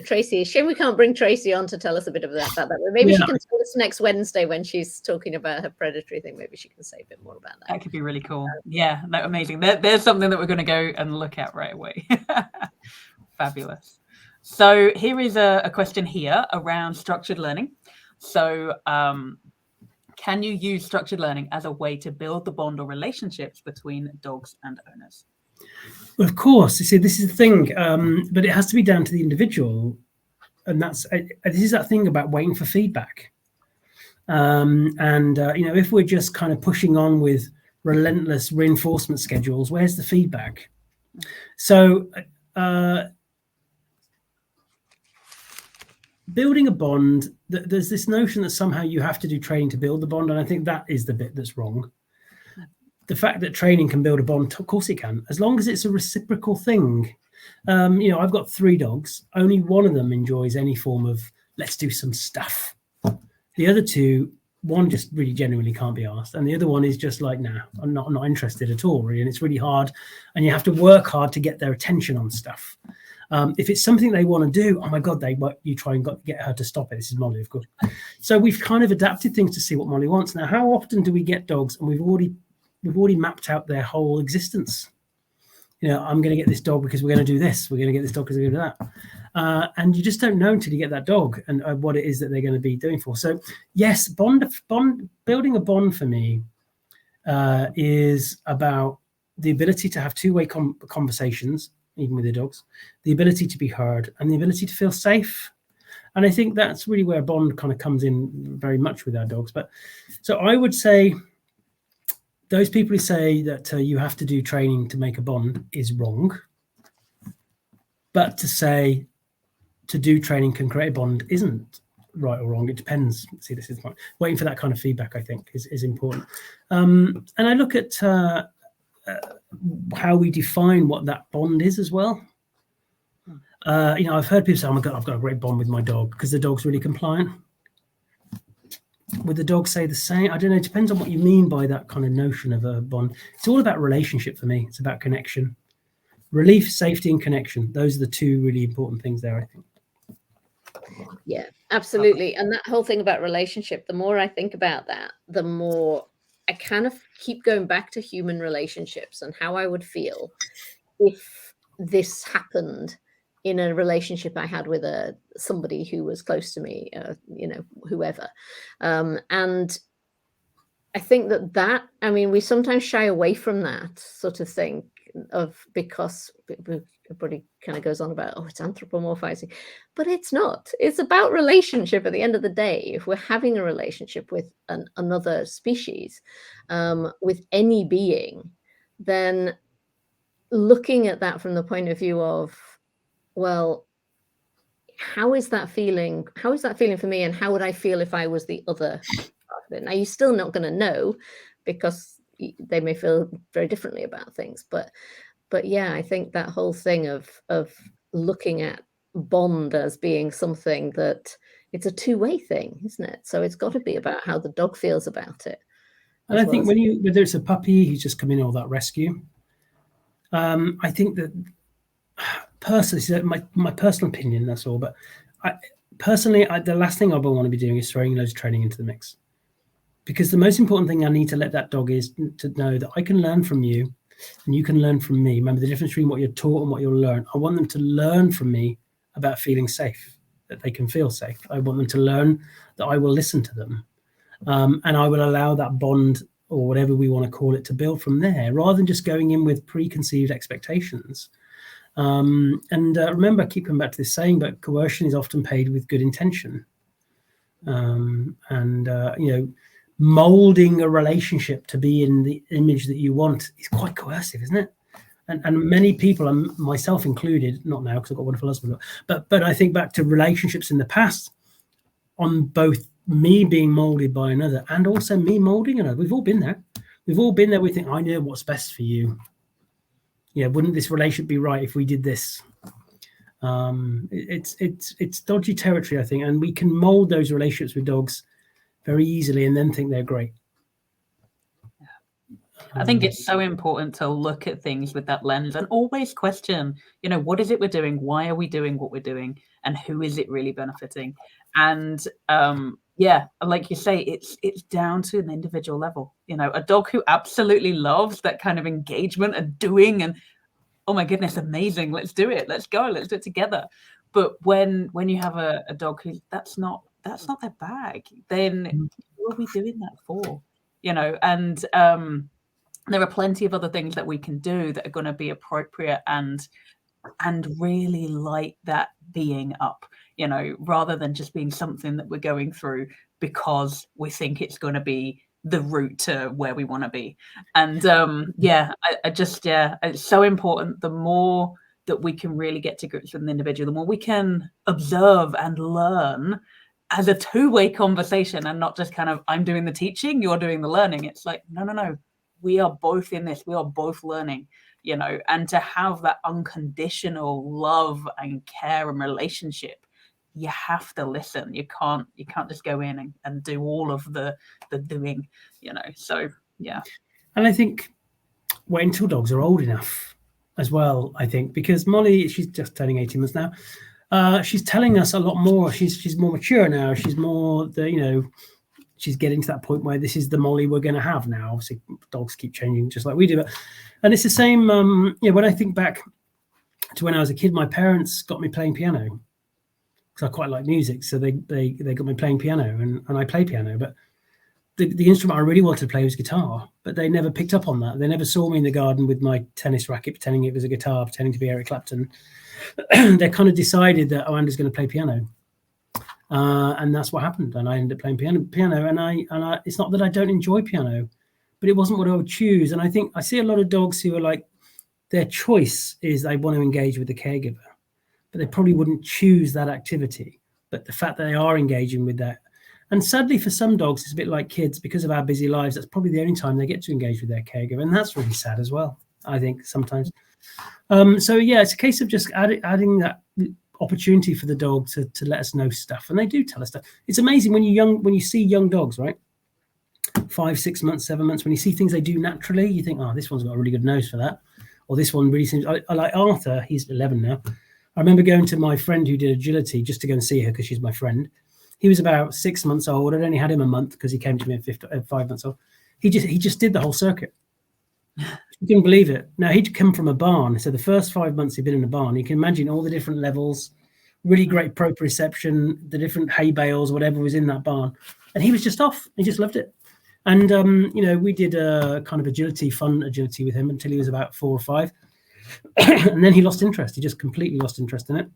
Tracy, shame we can't bring Tracy on to tell us a bit about that. Maybe she can tell us next Wednesday when she's talking about her predatory thing. Maybe she can say a bit more about that. That could be really cool. Yeah, amazing. There's something that we're going to go and look at right away. Fabulous. So here is a question here around structured learning. So can you use structured learning as a way to build the bond or relationships between dogs and owners? Well, of course, you see, this is the thing, but it has to be down to the individual, and this is that thing about waiting for feedback. If we're just kind of pushing on with relentless reinforcement schedules, where's the feedback? So building a bond, there's this notion that somehow you have to do training to build the bond, and I think that is the bit that's wrong. The fact that training can build a bond, of course it can, as long as it's a reciprocal thing. I've got 3 dogs. Only one of them enjoys any form of let's do some stuff. The other 2, one just really genuinely can't be asked, and the other one is just like, nah, I'm not interested at all, really. And it's really hard, and you have to work hard to get their attention on stuff. If it's something they want to do, oh my God, you try and get her to stop it. This is Molly, of course. So we've kind of adapted things to see what Molly wants. Now, how often do we get dogs and we've already mapped out their whole existence? I'm going to get this dog because we're going to do this. We're going to get this dog because we're going to do that. And you just don't know until you get that dog and what it is that they're going to be doing for. So yes, building a bond for me is about the ability to have two-way conversations, even with the dogs, the ability to be heard, and the ability to feel safe. And I think that's really where bond kind of comes in very much with our dogs. But so I would say those people who say that you have to do training to make a bond is wrong. But to say to do training can create a bond isn't right or wrong. It depends. See, this is fine. Waiting for that kind of feedback, I think, is important. And I look at how we define what that bond is as well. I've heard people say, oh my God, I've got a great bond with my dog because the dog's really compliant. Would the dog say the same? I don't know. It depends on what you mean by that kind of notion of a bond. It's all about relationship for me. It's about connection. Relief, safety, and connection. Those are the two really important things there, I think. Yeah, absolutely. And that whole thing about relationship, the more I think about that, the more I kind of keep going back to human relationships and how I would feel if this happened in a relationship I had with somebody who was close to me, whoever. And I think that, I mean, we sometimes shy away from that sort of thing because everybody kind of goes on about, oh, it's anthropomorphizing, but it's not. It's about relationship at the end of the day. If we're having a relationship with another species, with any being, then looking at that from the point of view of, well, how is that feeling? How is that feeling for me? And how would I feel if I was the other part of it? Now, you're still not going to know because they may feel very differently about things. But yeah, I think that whole thing of looking at bond as being something that it's a two-way thing, isn't it? So it's got to be about how the dog feels about it. And I think whether it's a puppy who's just come in or that rescue, I think that personally, my personal opinion, that's all, but personally, the last thing I will want to be doing is throwing loads of training into the mix, because the most important thing I need to let that dog is to know that I can learn from you and you can learn from me. Remember the difference between what you're taught and what you'll learn. I want them to learn from me about feeling safe, that they can feel safe. I want them to learn that I will listen to them, and I will allow that bond, or whatever we want to call it, to build from there, rather than just going in with preconceived expectations. Remember, I keep coming back to this saying, but coercion is often paid with good intention. Molding a relationship to be in the image that you want is quite coercive, isn't it? And many people, and myself included, not now because I've got a wonderful husband, but I think back to relationships in the past, on both me being molded by another and also me molding another. We've all been there. We've all been there. We think, I know what's best for you. Yeah, wouldn't this relationship be right if we did this? It's dodgy territory, I think, and we can mold those relationships with dogs very easily and then think they're great. I think it's so important to look at things with that lens and always question, what is it we're doing? Why are we doing what we're doing? And who is it really benefiting? And like you say, it's down to an individual level. A dog who absolutely loves that kind of engagement and doing, and oh my goodness, amazing, let's do it, let's go, let's do it together. But when you have a dog who that's not their bag, then who are we doing that for? And there are plenty of other things that we can do that are going to be appropriate and really light that being up, rather than just being something that we're going through because we think it's going to be the route to where we want to be. And it's so important. The more that we can really get to grips with an individual, the more we can observe and learn as a two-way conversation, and not just kind of, I'm doing the teaching, you're doing the learning. It's like, no, we are both in this, we are both learning, and to have that unconditional love and care and relationship, you have to listen. You can't just go in and do all of the doing, so yeah. And I think wait until dogs are old enough as well, I think, because Molly, she's just turning 18 months now. She's telling us a lot more. She's more mature now. She's more she's getting to that point where this is the Molly we're going to have now. Obviously, dogs keep changing just like we do. And it's the same. When I think back to when I was a kid, my parents got me playing piano because I quite like music. So they got me playing piano, and I play piano. But the instrument I really wanted to play was guitar. But they never picked up on that. They never saw me in the garden with my tennis racket, pretending it was a guitar, pretending to be Eric Clapton. They kind of decided that Andy's going to play piano. And that's what happened, and I ended up playing piano. And I it's not that I don't enjoy piano, but it wasn't what I would choose. And I think I see a lot of dogs who are like, their choice is they want to engage with the caregiver, but they probably wouldn't choose that activity. But the fact that they are engaging with that, and sadly for some dogs, it's a bit like kids, because of our busy lives, that's probably the only time they get to engage with their caregiver, and that's really sad as well, I think, sometimes. So yeah, it's a case of just adding that opportunity for the dog to let us know stuff, and they do tell us stuff. It's amazing when you see young dogs, right, 5, 6 months, 7 months, when you see things they do naturally, you think, oh, this one's got a really good nose for that, or this one really seems. I like Arthur. He's 11 now. I remember going to my friend who did agility just to go and see her because she's my friend. He was about 6 months old. I'd only had him a month because he came to me at 5 months old. He just did the whole circuit. You couldn't believe it. Now, he'd come from a barn. So the first 5 months he'd been in a barn. You can imagine all the different levels, really great proprioception, the different hay bales, whatever was in that barn. And he was just off. He just loved it. And, we did a kind of fun agility with him until he was about 4 or 5. And then he lost interest. He just completely lost interest in it.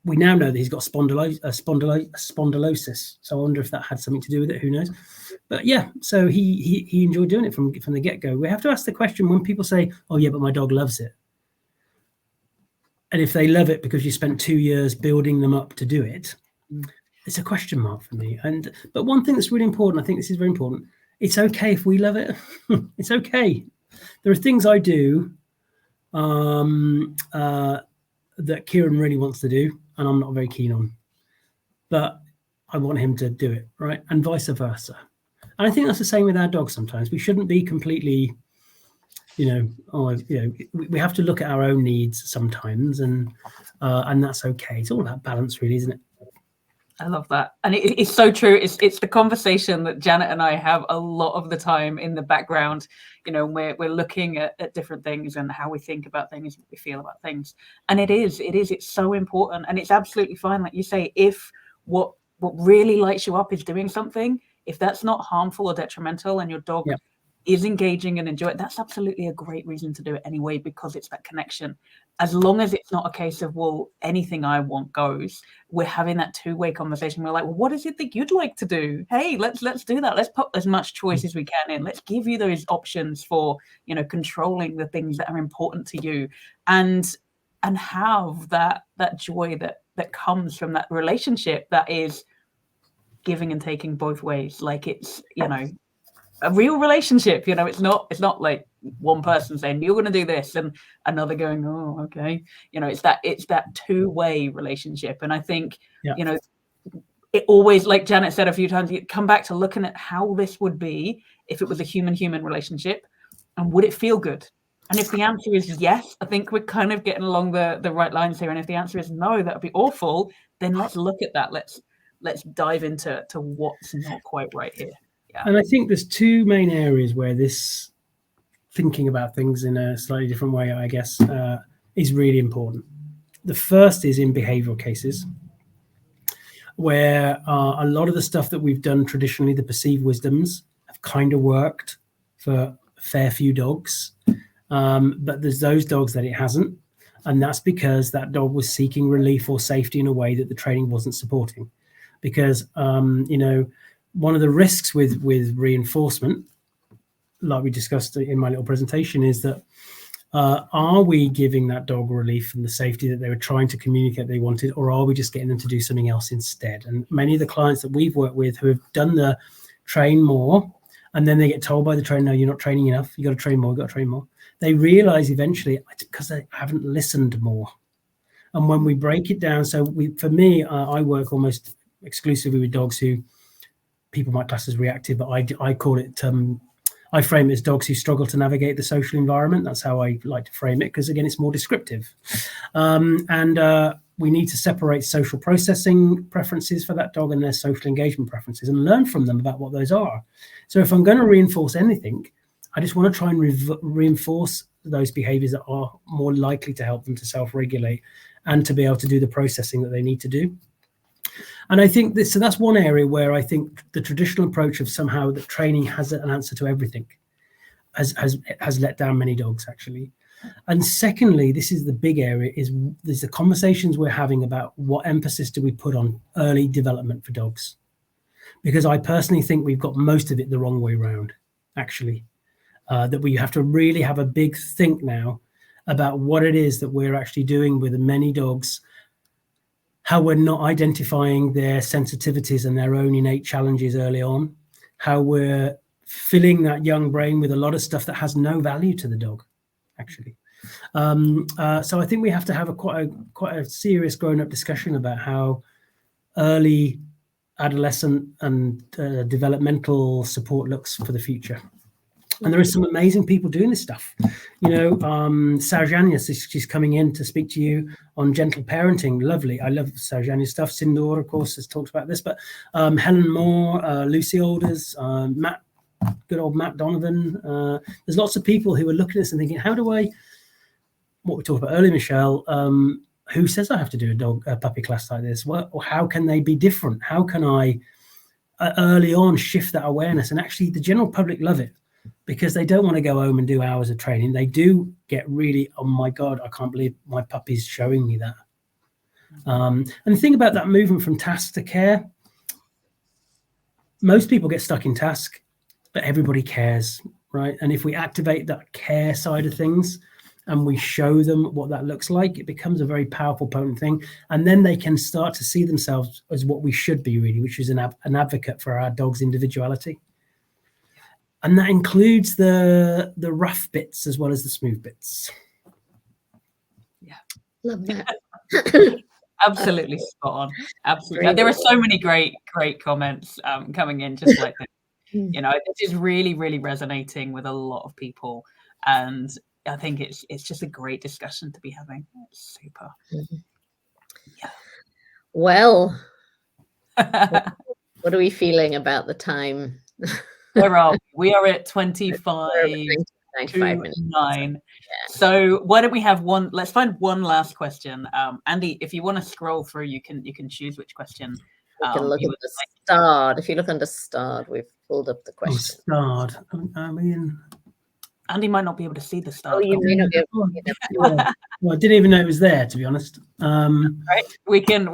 We now know that he's got spondylosis. So I wonder if that had something to do with it. Who knows? But yeah, so he enjoyed doing it from the get-go. We have to ask the question when people say, oh yeah, but my dog loves it. And if they love it because you spent 2 years building them up to do it, it's a question mark for me. But one thing that's really important, I think this is very important, it's okay if we love it. It's okay. There are things I do that Kieran really wants to do, and I'm not very keen on, but I want him to do it, right? And vice versa. And I think that's the same with our dogs sometimes. We shouldn't be completely, we have to look at our own needs sometimes, and that's okay. It's all about balance, really, isn't it? I love that. And it's so true. It's the conversation that Janet and I have a lot of the time in the background. We're looking at different things and how we think about things, what we feel about things. And it's so important. And it's absolutely fine. Like you say, if what really lights you up is doing something, if that's not harmful or detrimental and your dog is engaging and enjoy it, that's absolutely a great reason to do it anyway, because it's that connection. As long as it's not a case of, well, anything I want goes, we're having that two-way conversation. We're like, well, what is it that you'd like to do? Hey, let's do that. Let's put as much choice as we can in. Let's give you those options for, controlling the things that are important to you, and have that joy that comes from that relationship that is giving and taking both ways. Like it's, a real relationship. It's not like one person saying you're going to do this and another going, oh, okay. It's that two-way relationship. And I think it always, like Janet said a few times, you come back to looking at how this would be if it was a human relationship, and would it feel good? And if the answer is yes, I think we're kind of getting along the right lines here. And if the answer is no, that would be awful, then let's look at that. Let's dive into what's not quite right here. Yeah. And I think there's two main areas where this thinking about things in a slightly different way, I guess, is really important. The first is in behavioral cases, where a lot of the stuff that we've done traditionally, the perceived wisdoms, have kind of worked for a fair few dogs. But there's those dogs that it hasn't. And that's because that dog was seeking relief or safety in a way that the training wasn't supporting. Because, one of the risks with reinforcement, like we discussed in my little presentation, is that are we giving that dog relief and the safety that they were trying to communicate they wanted, or are we just getting them to do something else instead? And many of the clients that we've worked with who have done the train more, and then they get told by the trainer, no, you're not training enough, you got to train more, they realize eventually it's because they haven't listened more. And when we break it down, for me, I work almost exclusively with dogs who people might class as reactive, but I call it, I frame it as dogs who struggle to navigate the social environment. That's how I like to frame it, because again, it's more descriptive. We need to separate social processing preferences for that dog and their social engagement preferences, and learn from them about what those are. So if I'm going to reinforce anything, I just want to try and reinforce those behaviors that are more likely to help them to self-regulate and to be able to do the processing that they need to do. And I think so that's one area where I think the traditional approach of somehow that training has an answer to everything has let down many dogs, actually. And secondly, this is the big area, there's the conversations we're having about what emphasis do we put on early development for dogs. Because I personally think we've got most of it the wrong way around, actually. That we have to really have a big think now about what it is that we're actually doing with many dogs, how we're not identifying their sensitivities and their own innate challenges early on, how we're filling that young brain with a lot of stuff that has no value to the dog, actually. So I think we have to have quite a serious grown-up discussion about how early adolescent and developmental support looks for the future. And there are some amazing people doing this stuff. Sarjanya, she's coming in to speak to you on gentle parenting. Lovely. I love Sarjanya's stuff. Sindor, of course, has talked about this. But Helen Moore, Lucy Alders, good old Matt Donovan. There's lots of people who are looking at this and thinking, what we talked about earlier, Michele, who says I have to do a puppy class like this? Or how can they be different? How can I early on shift that awareness? And actually, the general public love it, because they don't want to go home and do hours of training. They do get really, oh my God, I can't believe my puppy's showing me that. And the thing about that movement from task to care, most people get stuck in task, but everybody cares, right? And if we activate that care side of things and we show them what that looks like, it becomes a very powerful, potent thing. And then they can start to see themselves as what we should be, really, which is an advocate for our dog's individuality. And that includes the rough bits as well as the smooth bits. Yeah, love that. Absolutely spot on. Absolutely. There are so many great comments coming in just like this. This is really, really resonating with a lot of people. And I think it's just a great discussion to be having. It's super. Yeah. Well, What are we feeling about the time? Where are we? We are at 25 95 minutes. 9. Yeah. So why don't we have one? Let's find one last question. Andy, if you want to scroll through, you can choose which question. You can look at the starred. If you look under starred, we've pulled up the question. Starred. I mean, Andy might not be able to see the Oh, starred. you may not be able to see that. Well, I didn't even know it was there, to be honest. Right, we can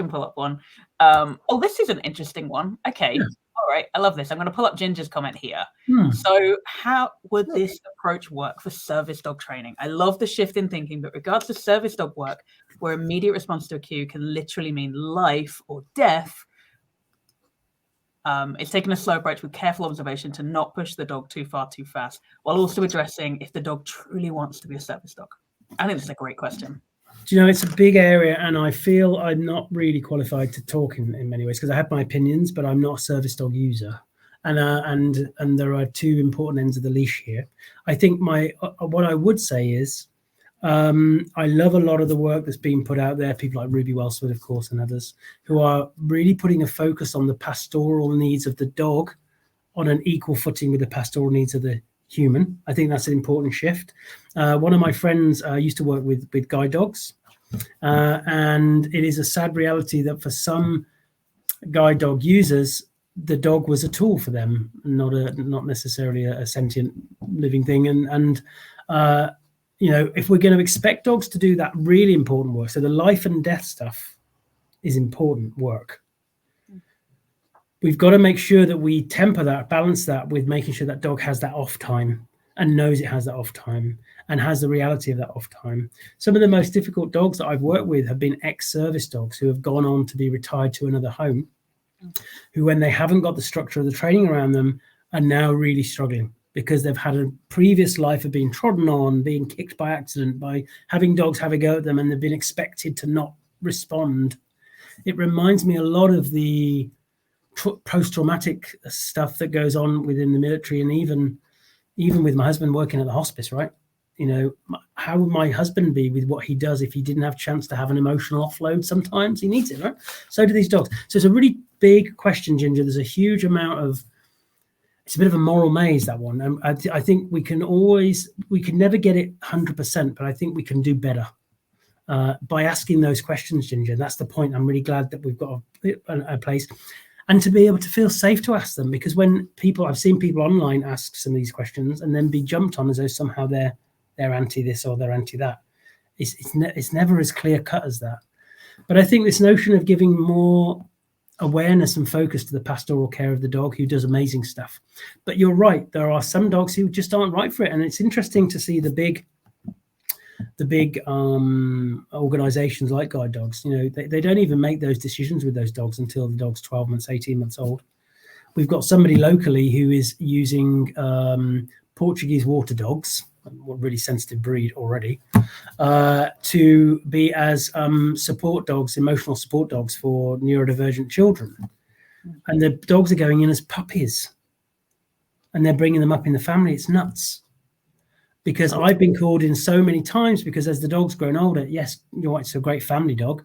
pull up one. Oh, this is an interesting one. Okay. Yeah. All right, I love this. I'm going to pull up Ginger's comment here. Hmm. So how would this approach work for service dog training? I love the shift in thinking, but regards to service dog work, where immediate response to a cue can literally mean life or death, it's taking a slow approach with careful observation to not push the dog too far too fast, while also addressing if the dog truly wants to be a service dog. I think this is a great question. Do you know, it's a big area, and I feel I'm not really qualified to talk in many ways, because I have my opinions, but I'm not a service dog user. And there are two important ends of the leash here. I think what I would say is, I love a lot of the work that's being put out there, people like Ruby Wellsford, of course, and others, who are really putting a focus on the pastoral needs of the dog on an equal footing with the pastoral needs of the human. I think that's an important shift. One of my friends used to work with guide dogs, and it is a sad reality that for some guide dog users, the dog was a tool for them, not necessarily a sentient living thing. And you know, if we're going to expect dogs to do that really important work, so the life and death stuff is important work, we've got to make sure that we temper that, balance that with making sure that dog has that off time and knows it has that off time and has the reality of that off time. Some of the most difficult dogs that I've worked with have been ex-service dogs who have gone on to be retired to another home, who, when they haven't got the structure of the training around them, are now really struggling because they've had a previous life of being trodden on, being kicked by accident, by having dogs have a go at them, and they've been expected to not respond. It reminds me a lot of the post-traumatic stuff that goes on within the military, and even with my husband working at the hospice, right? You know, how would my husband be with what he does if he didn't have a chance to have an emotional offload? Sometimes he needs it, right? So do these dogs. So it's a really big question, Ginger. There's a huge amount of, it's a bit of a moral maze, that one. And I think we can never get it 100%, but I think we can do better by asking those questions, Ginger. That's the point. I'm really glad that we've got a place. And to be able to feel safe to ask them, because when I've seen people online ask some of these questions and then be jumped on as though somehow they're anti this or they're anti that. It's never as clear cut as that. But I think this notion of giving more awareness and focus to the pastoral care of the dog, who does amazing stuff. But you're right, there are some dogs who just aren't right for it. And it's interesting to see the big organizations like guide dogs, you know, they don't even make those decisions with those dogs until the dog's 12 months, 18 months old. We've got somebody locally who is using Portuguese water dogs, a really sensitive breed already, to be as support dogs, emotional support dogs for neurodivergent children. And the dogs are going in as puppies and they're bringing them up in the family. It's nuts. Because I've been called in so many times, because as the dog's grown older, yes, you're right, it's a great family dog,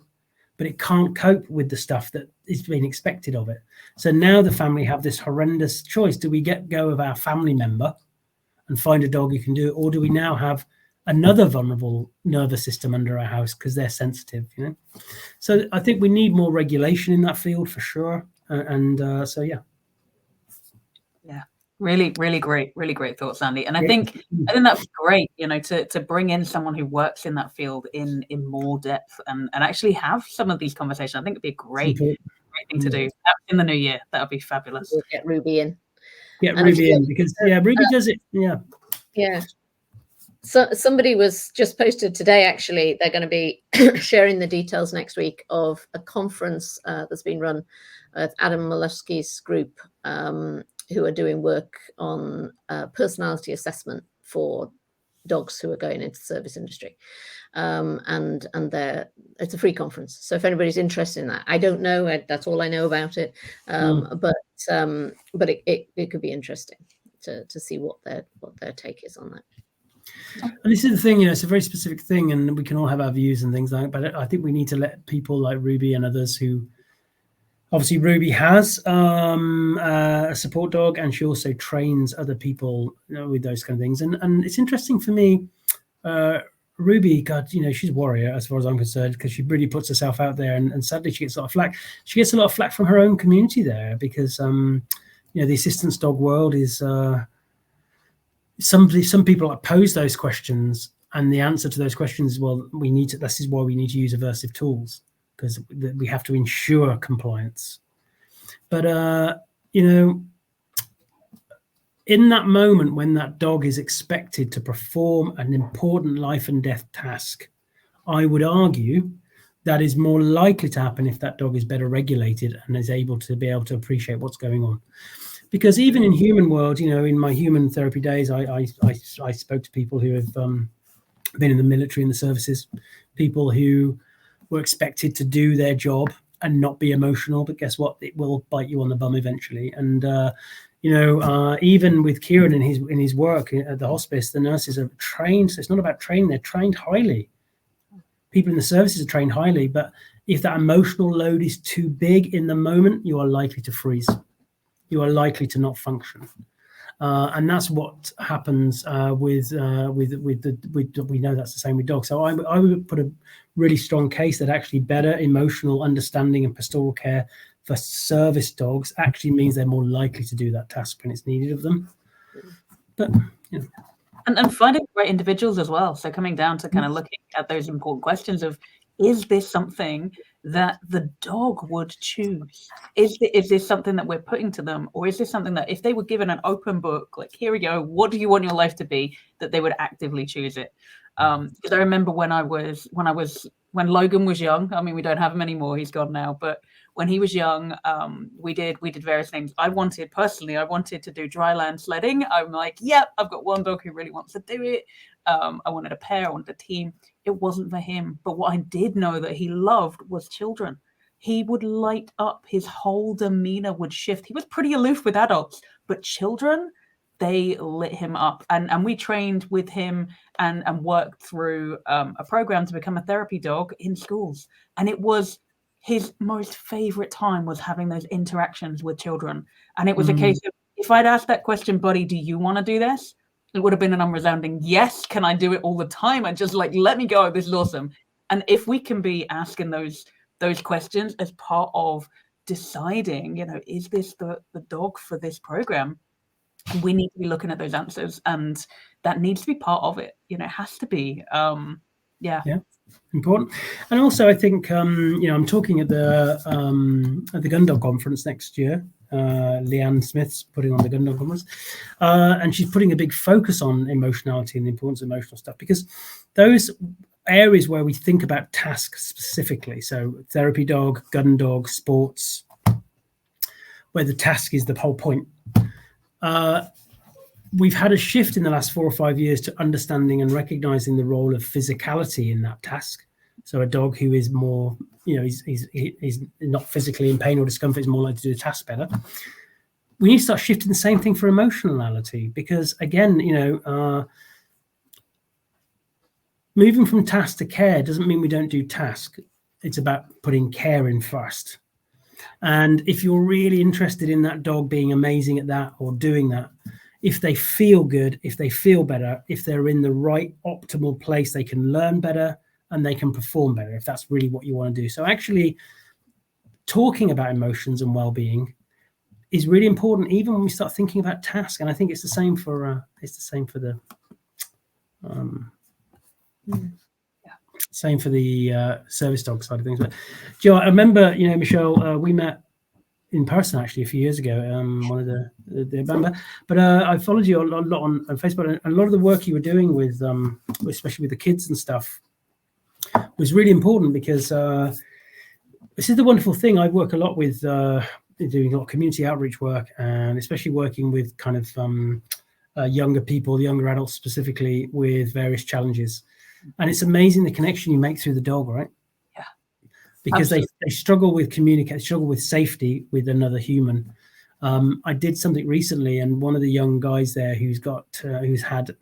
but it can't cope with the stuff that is being expected of it. So now the family have this horrendous choice. Do we get go of our family member and find a dog who can do it? Or do we now have another vulnerable nervous system under our house because they're sensitive, you know? So I think we need more regulation in that field for sure. So, yeah. Yeah. Really great thoughts, Andy. And I think that's great, you know, to bring in someone who works in that field in more depth and actually have some of these conversations. I think it'd be a great thing to do in the new year. That would be fabulous. We'll get Ruby in. Get Ruby in, because Ruby does it. Yeah. So somebody was just posted today, actually, they're going to be sharing the details next week of a conference that's been run with Adam Molesky's group, who are doing work on personality assessment for dogs who are going into the service industry. And it's a free conference. So if anybody's interested in that, I don't know, that's all I know about it. But it could be interesting to see what their take is on that. And this is the thing, you know, it's a very specific thing, and we can all have our views and things like that. But I think we need to let people like Ruby and others who obviously Ruby has a support dog, and she also trains other people with those kind of things. And it's interesting for me, Ruby, God, she's a warrior as far as I'm concerned, because she really puts herself out there, and sadly she gets a lot of flack. She gets a lot of flack from her own community there, because the assistance dog world is some people pose those questions, and the answer to those questions is, well, this is why we need to use aversive tools, because we have to ensure compliance. But in that moment when that dog is expected to perform an important life and death task, I would argue that is more likely to happen if that dog is better regulated and is able to appreciate what's going on. Because even in human world, in my human therapy days, I spoke to people who have been in the military and the services, people who were expected to do their job and not be emotional, but guess what? It will bite you on the bum eventually. And even with Kieran in his work at the hospice, the nurses are trained. So it's not about training; they're trained highly. People in the services are trained highly, but if that emotional load is too big in the moment, you are likely to freeze. You are likely to not function. And that's what happens with we know that's the same with dogs. So I would put a really strong case that actually better emotional understanding and pastoral care for service dogs actually means they're more likely to do that task when it's needed of them. But and finding the right individuals as well. So coming down to kind of looking at those important questions of, is this something that the dog would choose? Is this something that we're putting to them, or is this something that if they were given an open book, like, here we go, what do you want your life to be, that they would actively choose it? Because I remember when Logan was young. I mean, we don't have him anymore; he's gone now. But when he was young, we did various things. I wanted to do dry land sledding. I'm like, yep, I've got one dog who really wants to do it. I wanted a pair, I wanted a team. It wasn't for him. But what I did know that he loved was children. He would light up, his whole demeanor would shift. He was pretty aloof with adults, but children, they lit him up. And we trained with him and worked through a program to become a therapy dog in schools. And it was his most favorite time, was having those interactions with children. And it was a case of, if I'd asked that question, buddy, do you want to do this? It would have been an unresounding yes. Can I do it all the time? And just like, let me go. This is awesome. And if we can be asking those questions as part of deciding, is this the dog for this program? We need to be looking at those answers, and that needs to be part of it. It has to be. Yeah. Important. And also, I think I'm talking at the Gun Dog Conference next year. Leanne Smith's putting on the Gun Dog Conference, and she's putting a big focus on emotionality and the importance of emotional stuff, because those areas where we think about tasks specifically, so therapy dog, gun dog, sports, where the task is the whole point. We've had a shift in the last 4 or 5 years to understanding and recognizing the role of physicality in that task. So a dog who is more, he's not physically in pain or discomfort, is more likely to do the task better. We need to start shifting the same thing for emotionality, because again, moving from task to care doesn't mean we don't do task. It's about putting care in first. And if you're really interested in that dog being amazing at that or doing that, if they feel good, if they feel better, if they're in the right optimal place, they can learn better and they can perform better, if that's really what you want to do. So actually talking about emotions and well-being is really important, even when we start thinking about tasks. And I think it's the same for the service dog side of things. But Joe, I remember, Michele, we met in person actually a few years ago, one of the member. But I followed you a lot on Facebook, and a lot of the work you were doing with, especially with the kids and stuff, was really important, because this is the wonderful thing. I work a lot with doing a lot of community outreach work, and especially working with kind of younger people, younger adults specifically, with various challenges. And it's amazing the connection you make through the dog, right? Yeah. Because they struggle with communicate, struggle with safety with another human. I did something recently, and one of the young guys there who's had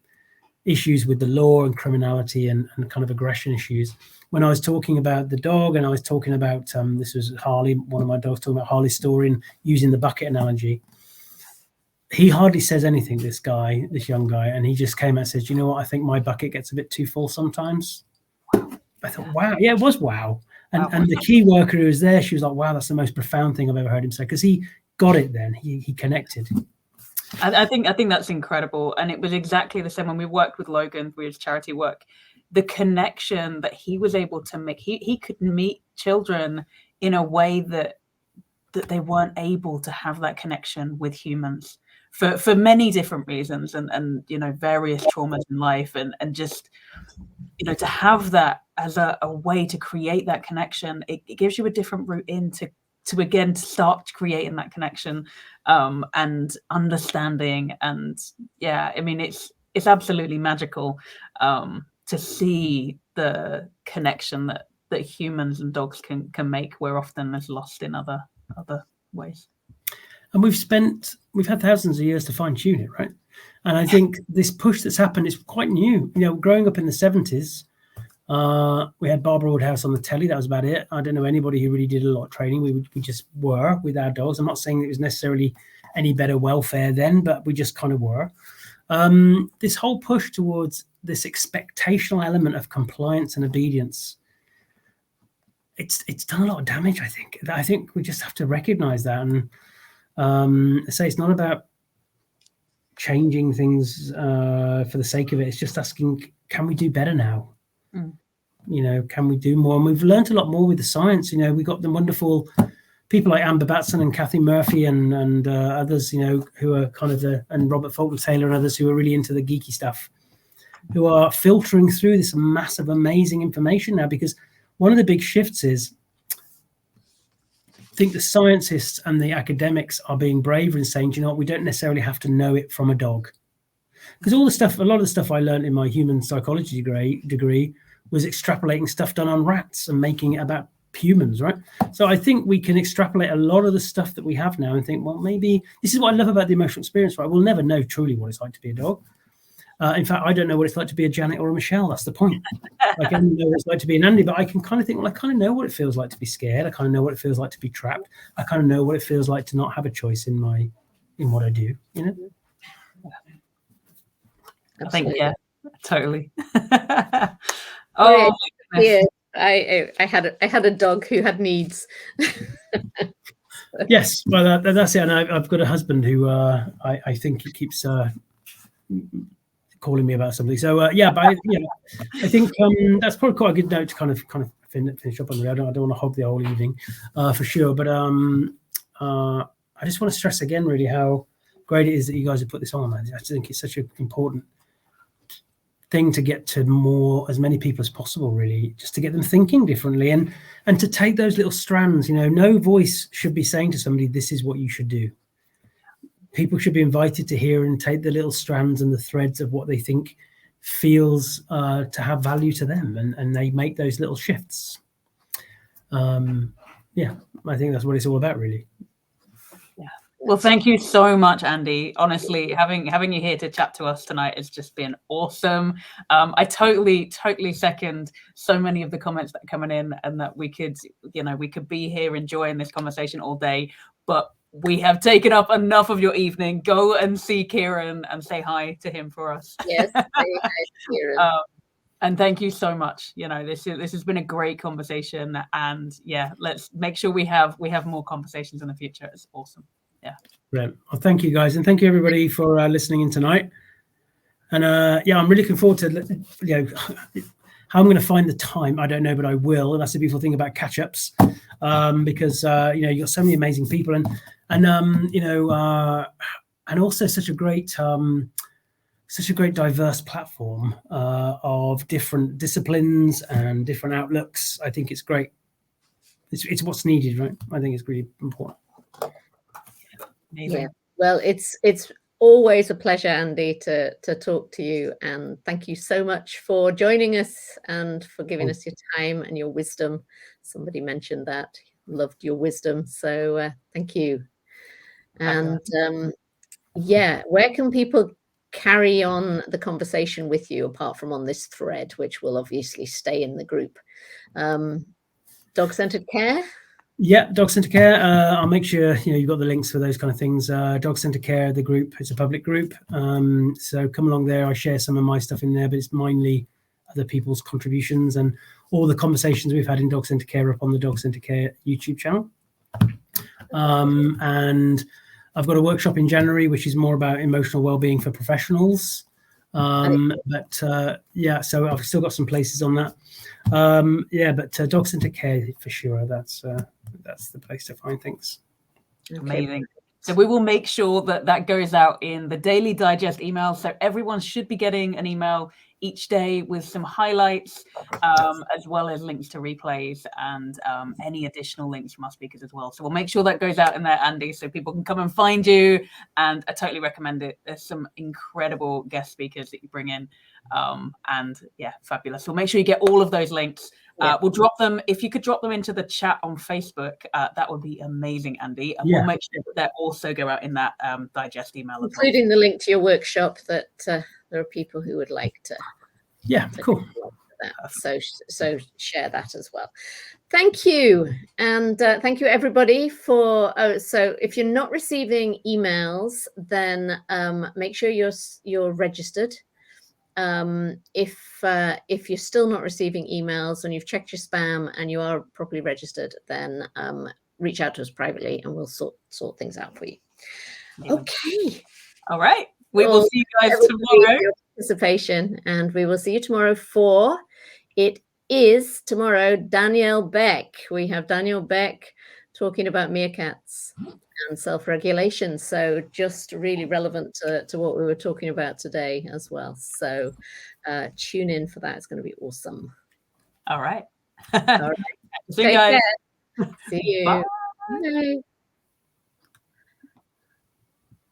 issues with the law and criminality and kind of aggression issues. When I was talking about the dog, and I was talking about this was Harley, one of my dogs, talking about Harley's story and using the bucket analogy, he hardly says anything, this young guy, and he just came out and says, you know what, I think my bucket gets a bit too full sometimes. I thought, wow. Yeah, it was wow. And the key worker who was there, she was like, wow, that's the most profound thing I've ever heard him say, because he got it then. He connected. I think that's incredible. And it was exactly the same when we worked with Logan with his charity work. The connection that he was able to make, he could meet children in a way that they weren't able to have that connection with humans for many different reasons, and you know, various traumas in life, and just, you know, to have that as a way to create that connection, it gives you a different route in to again start creating that connection and understanding. And yeah, I mean, it's absolutely magical to see the connection that humans and dogs can make, where often is lost in other ways. And we've had thousands of years to fine tune it, right? And I think this push that's happened is quite new. You know, growing up in the 70s, we had Barbara Woodhouse on the telly. That was about it. I don't know anybody who really did a lot of training. We just were with our dogs. I'm not saying it was necessarily any better welfare then, but we just kind of were. This whole push towards this expectational element of compliance and obedience, it's done a lot of damage, I think. I think we just have to recognize that. And say it's not about changing things for the sake of it. It's just asking, can we do better now? You know, can we do more? And we've learned a lot more with the science. You know, we got the wonderful people like Amber Batson and Kathy Murphy and others, you know, who are kind of and Robert Faulkner Taylor and others who are really into the geeky stuff, who are filtering through this massive, amazing information now. Because one of the big shifts is, I think the scientists and the academics are being braver and saying, do you know what, we don't necessarily have to know it from a dog. Because a lot of the stuff I learned in my human psychology degree was extrapolating stuff done on rats and making it about humans, right? So I think we can extrapolate a lot of the stuff that we have now and think, well, maybe this is what I love about the emotional experience, right? We'll never know truly what it's like to be a dog. In fact, I don't know what it's like to be a Janet or a Michele. That's the point. I don't know what it's like to be an Andy, but I can kind of think, well, I kind of know what it feels like to be scared. I kind of know what it feels like to be trapped. I kind of know what it feels like to not have a choice in what I do, you know? I think, yeah, totally. Oh, yeah. I had a dog who had needs. Yes, well, that's it. And I've got a husband who I think he keeps calling me about something. So yeah, but I think that's probably quite a good note to kind of finish up on. I don't want to hog the whole evening for sure. But I just want to stress again, really, how great it is that you guys have put this on. I just think it's such an important thing to get to as many people as possible, really, just to get them thinking differently and to take those little strands. You know, no voice should be saying to somebody, this is what you should do. People should be invited to hear and take the little strands and the threads of what they think feels to have value to them, and they make those little shifts. Yeah, I think that's what it's all about, really. Well, thank you so much, Andy. Honestly, having you here to chat to us tonight has just been awesome. I totally second so many of the comments that are coming in, and that we could be here enjoying this conversation all day, but we have taken up enough of your evening. Go and see Kieran and say hi to him for us. Yes, say hi to Kieran. And thank you so much. You know, this has been a great conversation, and yeah, let's make sure we have more conversations in the future. It's awesome. Yeah. Right. Well, thank you guys, and thank you everybody for listening in tonight. And yeah, I'm really looking forward to how I'm going to find the time. I don't know, but I will. And that's the beautiful thing about catch-ups, because you've got so many amazing people, and also such a great diverse platform of different disciplines and different outlooks. I think it's great. It's what's needed, right? I think it's really important. Amazing. Yeah. Well, it's always a pleasure, Andy, to talk to you, and thank you so much for joining us and for giving us your time and your wisdom. Somebody mentioned that, loved your wisdom, so thank you. And yeah, where can people carry on the conversation with you apart from on this thread, which will obviously stay in the group. Dog-centered care. Yeah, Dog Centre Care. I'll make sure you've got the links for those kind of things. Dog Centre Care, the group, it's a public group. So come along there. I share some of my stuff in there, but it's mainly other people's contributions, and all the conversations we've had in Dog Centre Care up on the Dog Centre Care YouTube channel. And I've got a workshop in January, which is more about emotional well-being for professionals. Yeah, so I've still got some places on that. But Dog Centre Care for sure. That's the place to find things. Amazing. So we will make sure that goes out in the daily digest email. So everyone should be getting an email each day with some highlights, as well as links to replays and any additional links from our speakers as well. So we'll make sure that goes out in there, Andy, so people can come and find you. And I totally recommend it. There's some incredible guest speakers that you bring in. And yeah, fabulous. So make sure you get all of those links. We'll drop them. If you could drop them into the chat on Facebook, that would be amazing, Andy. And we'll make sure that also go out in that digest email, including the link to your workshop. That there are people who would like to. Yeah, cool. So share that as well. Thank you, and thank you everybody for. So if you're not receiving emails, then make sure you're registered. If you're still not receiving emails and you've checked your spam and you are properly registered, then reach out to us privately and we'll sort things out for you. Okay. All right. We will see you guys tomorrow. Your participation, and we will see you tomorrow for it is tomorrow Danielle Beck. We have Danielle Beck talking about meerkats and self-regulation, so just really relevant to what we were talking about today as well. So tune in for that. It's going to be awesome. All right. All right. See you guys. See you. Bye. Bye.